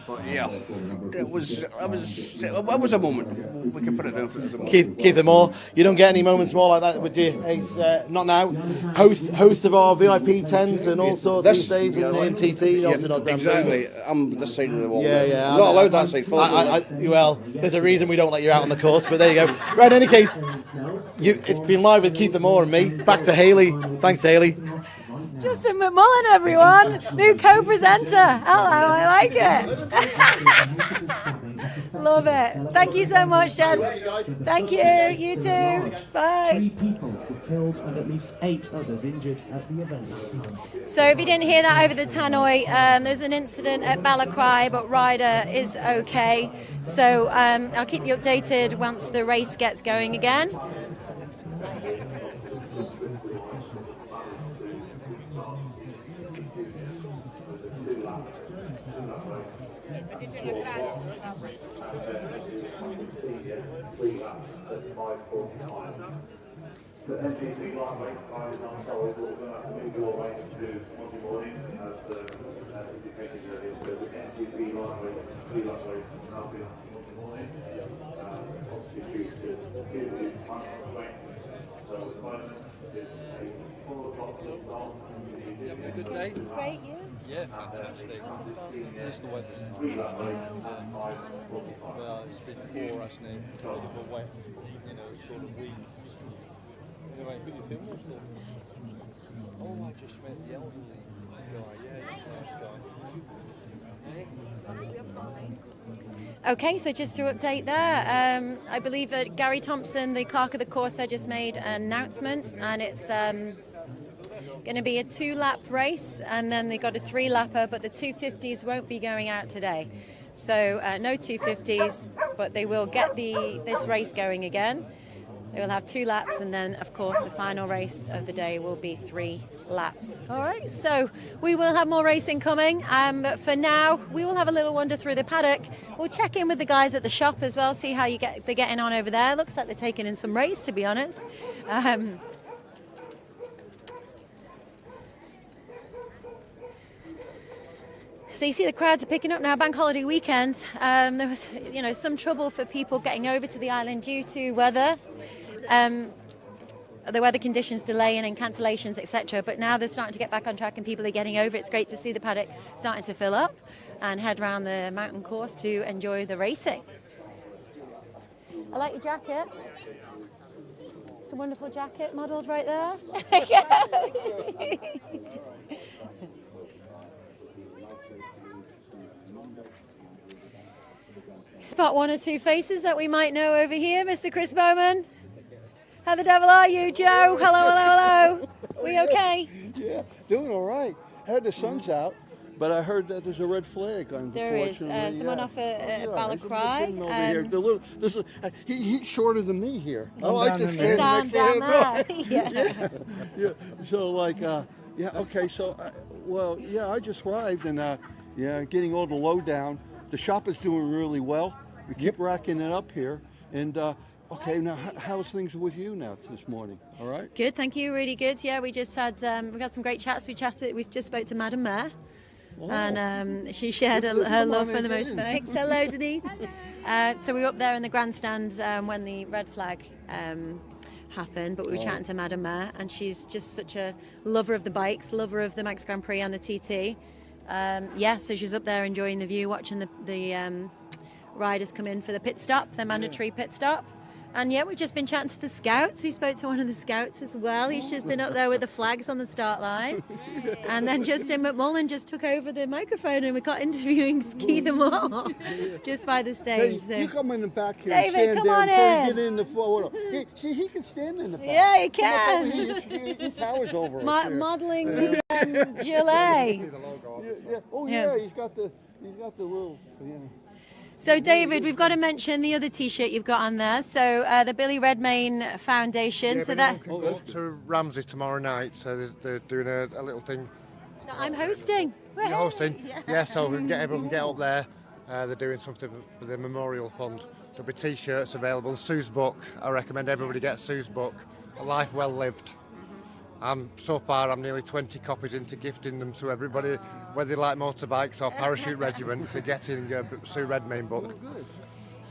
But yeah, it was a moment. We can put it down for it as a moment. Keith Moore, you don't get any moments more like that with you. He's not now. Host of our VIP 10s and all sorts these days in TT. Exactly. I'm this side of the wall. Yeah. I'm not allowed that side. Well, there's a reason we don't let you out on the course, but there you go. Right, in any case, it's been live with Keith Moore and me. Back to Hayley. Thanks, Hayley. Justin McMullen, everyone, new co-presenter. Hello, I like it. Love it. Thank you so much, gents. Thank you. You too. Bye. 3 people were killed and at least 8 others injured at the event last night. So if you didn't hear that over the tannoy, there's an incident at Balacry, but Ryder is okay. So I'll keep you updated once the race gets going again. The MGP lightweight riders on solid will move your way to Monday morning as indicated earlier. So the MGP lightweight, 3 lightweights will be on Monday morning. Obviously due to the time constraints. So the moment is a 4 o'clock start. You having a good day? Great, you? Yeah, fantastic. It's the weather's nice. Well, it's been poor, hasn't it? A bit of a wet, sort of week. Anyway, who you film or still? Oh, I just met the elderly guy. Yeah, he's a nice guy. Okay, so just to update there, I believe that Gary Thompson, the clerk of the course, just made an announcement, and it's going to be a 2-lap race, and then they got a 3-lapper, but the 250s won't be going out today. So no 250s, but they will get this race going again. They will have 2 laps, and then, of course, the final race of the day will be 3 laps. All right, so we will have more racing coming, but for now, we will have a little wander through the paddock. We'll check in with the guys at the shop as well, see how they're getting on over there. Looks like they're taking in some race, to be honest. So you see the crowds are picking up now, bank holiday weekend. There was, some trouble for people getting over to the island due to weather. The weather conditions delaying and cancellations, etc. But now they're starting to get back on track and people are getting over. It's great to see the paddock starting to fill up and head around the mountain course to enjoy the racing. I like your jacket. It's a wonderful jacket modelled right there. Spot 1 or 2 faces that we might know over here. Mr. Chris Bowman. How the devil are you, Joe? Hello. We okay? Yeah, doing all right. Had the sun's out, but I heard that there's a red flag. There is. Someone off at Balacry. He's shorter than me here. I just stand next to him. Yeah. So okay. So I just arrived and getting all the lowdown. The shop is doing really well. We keep racking it up here. And okay, now how's things with you now this morning? All right. Good, thank you. Really good. Yeah, we just had we had some great chats. We just spoke to Madam Mayor, and she shared her love for the motorbikes. Hello, Denise. So we were up there in the grandstand when the red flag happen, but we were chatting to Madam Mayor, and she's just such a lover of the bikes, lover of the Manx Grand Prix and the TT. So she's up there enjoying the view, watching the riders come in for the pit stop, the mandatory pit stop. And yeah, we've just been chatting to the scouts. We spoke to one of the scouts as well. He's just been up there with the flags on the start line. And then Justin McMullen just took over the microphone and we got interviewing Keith and Moore just by the stage. Hey, you come in the back here. David, stand come there on and in. Get in the photo. See, he can stand in the back. Yeah, he can. His tower's over us here. Modelling the gilet. Yeah, he's got the little. Yeah. So, David, we've got to mention the other T-shirt you've got on there. So, the Billy Redmayne Foundation. So that can go up to Ramsey tomorrow night. So they're doing a little thing. No, I'm hosting. You're hosting? Yeah. So we can everyone can get up there. They're doing something for the Memorial Fund. There'll be T-shirts available. Sue's book. I recommend everybody get Sue's book, A Life Well Lived. So far, I'm nearly 20 copies into gifting them to everybody, whether they like motorbikes or parachute regiment. They're getting Sue Redmayne book.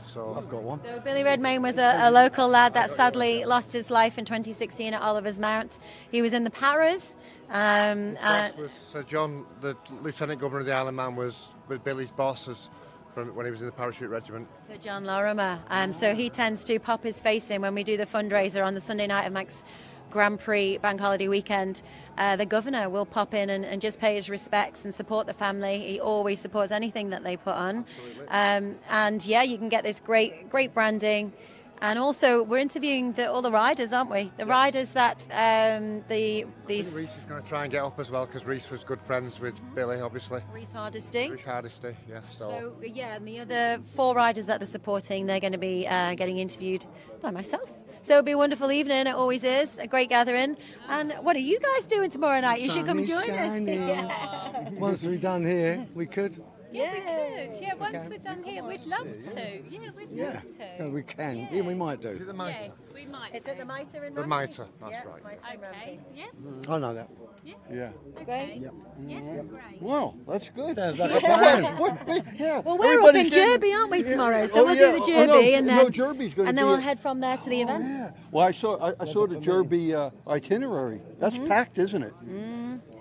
So I've got one. So Billy Redmayne was a local lad that sadly lost his life in 2016 at Oliver's Mount. He was in the Paras. So John, the Lieutenant Governor of the Isle of Man, was Billy's boss from when he was in the parachute regiment. So John Lorimer. So he tends to pop his face in when we do the fundraiser on the Sunday night of Manx Grand Prix bank holiday weekend. The governor will pop in and just pay his respects and support the family. He always supports anything that they put on. And yeah, you can get this great branding. And also, we're interviewing all the riders, aren't we? The riders that these. Reese is going to try and get up as well because Reese was good friends with Billy, obviously. Reese Hardesty. Reese Hardesty, yes. So yeah, and the other 4 riders that they're supporting, they're going to be getting interviewed by myself. So it'll be a wonderful evening. It always is a great gathering. And what are you guys doing tomorrow night? You should come and join us. Yeah. Once we're done here, we could. Yeah, we could. Yeah, once we're done here, we'd love to. Yeah, we'd love to. Yeah, we can. Yeah, we might do. Is it the Mitre? Yes, we might. Is it the Mitre in Ramsey? The Mitre, that's right. Mitre in Ramsey. Yeah. I know that. Yeah. Great. Yep. Yeah, great. Well, that's good. Sounds like a plan. Yeah. Well, we're up in Derby, aren't we, tomorrow? So we'll do the Derby, and then we'll head from there to the event. Yeah. Well, I saw the Derby itinerary. That's packed, isn't it?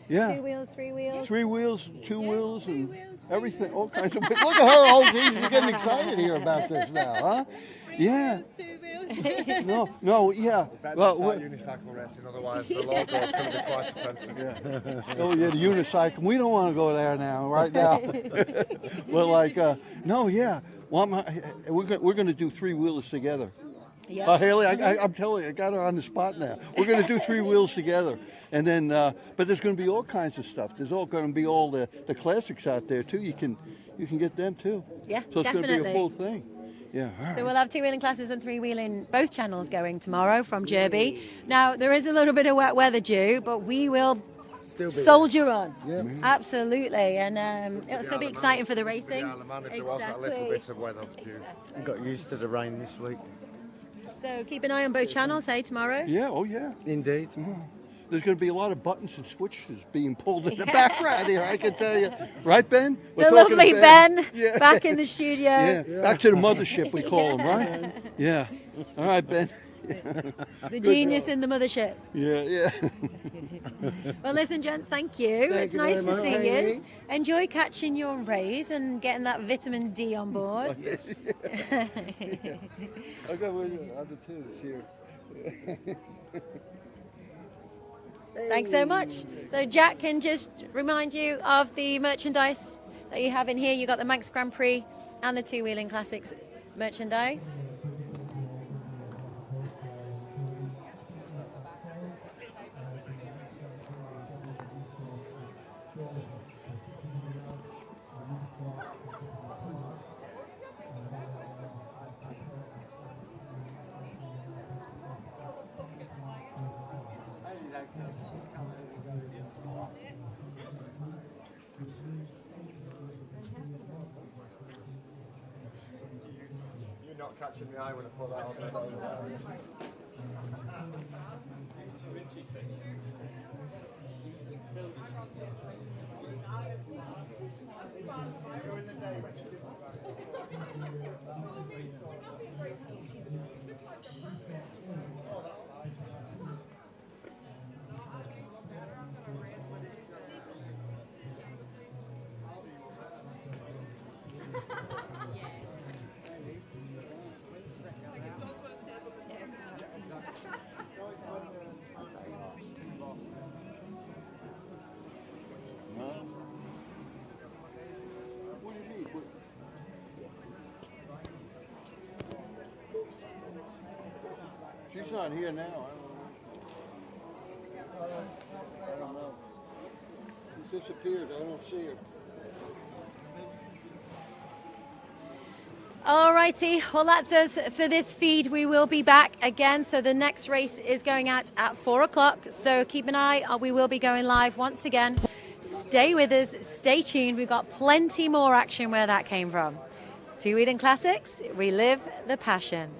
Yeah. 2 wheels, 3 wheels. 3 wheels, 2 wheels, and everything, all kinds of. Look at her! Oh, geez, she's getting excited here about this now, huh? Yeah. No, yeah. Well, unicycle racing, otherwise the logo is going to be quite expensive. Yeah. Oh yeah, the unicycle. We don't want to go there now, right now. Well, no, yeah. Well, we're going to do 3 wheelers together. Yeah. Haley, I'm telling you, I got her on the spot now. We're going to do 3 wheels together, and then, but there's going to be all kinds of stuff. There's all going to be all the classics out there too. You can get them too. Yeah, so it's definitely. going to be a full thing. Yeah. So we'll have 2-wheeling classes and 3-wheeling both channels going tomorrow from Derby. Now there is a little bit of wet weather due, but we will soldier on. Yeah. Absolutely, and it'll still be exciting for the racing. There was a little bit of weather due. I got used to the rain this week. So keep an eye on both channels, hey, tomorrow? Yeah, oh yeah. Indeed. There's going to be a lot of buttons and switches being pulled in the background here, I can tell you. Right, Ben? The lovely Ben, back in the studio. Yeah, back to the mothership, we call him, right? Yeah. All right, Ben. The genius in the mothership. Yeah. Well, listen, gents, thank you. Thank It's you nice very to see much. you. Enjoy catching your rays and getting that vitamin D on board. I got one of the other two here. Thanks so much. So Jack can just remind you of the merchandise that you have in here. You got the Manx Grand Prix and the 2-wheeling classics merchandise. You're not catching the eye when I pull that on. not here now. I don't know. She's disappeared. I don't see her. Alrighty, well that's us for this feed. We will be back again. So the next race is going out at 4 o'clock. So keep an eye. We will be going live once again. Stay with us. Stay tuned. We've got plenty more action where that came from. Two Wheeling Classics. Relive the passion.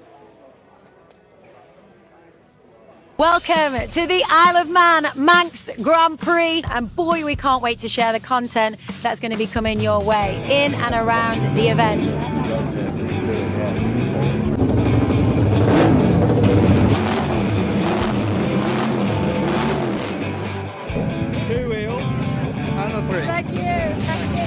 Welcome to the Isle of Man Manx Grand Prix, and boy, we can't wait to share the content that's going to be coming your way in and around the event. Two wheels and a 3. Thank you. Thank you.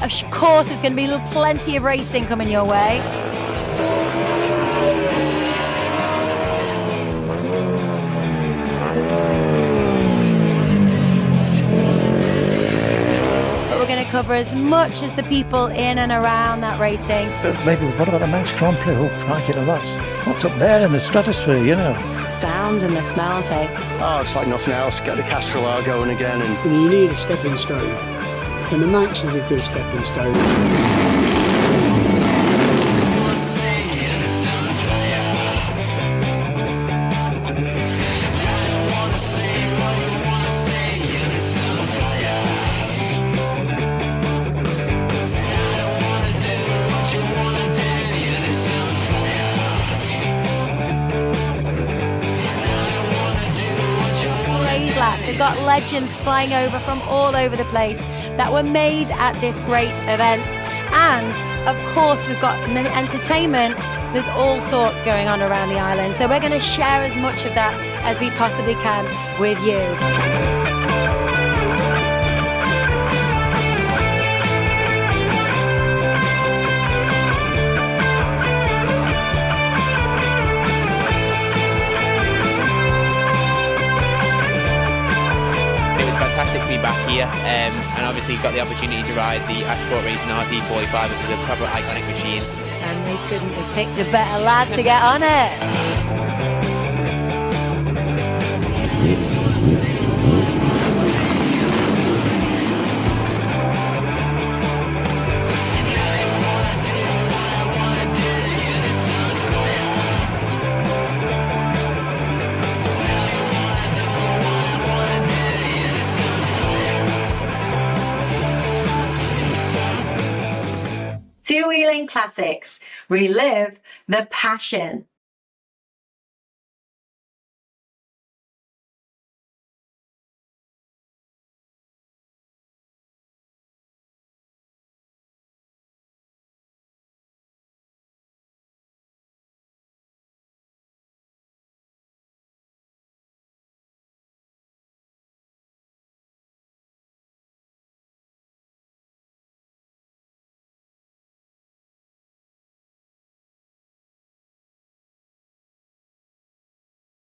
Of course, there's going to be plenty of racing coming your way. But we're going to cover as much as the people in and around that racing. Maybe what about a Manx Grand Prix? Oh, crikey, what's up there in the stratosphere, you know? Sounds and the smells, hey? Oh, it's like nothing else. Get the Castrol going again. And You need a stepping stone. And the Manx is a good stepping stone. We've got legends flying over from all over the place that were made at this great event. And of course, we've got entertainment. There's all sorts going on around the island. So we're going to share as much of that as we possibly can with you. Fantastic to be back here, and obviously got the opportunity to ride the Ashport Racing RT45, which is a proper iconic machine. And they couldn't have picked a better lad to get on it. Two Wheeling Classics. Relive the passion.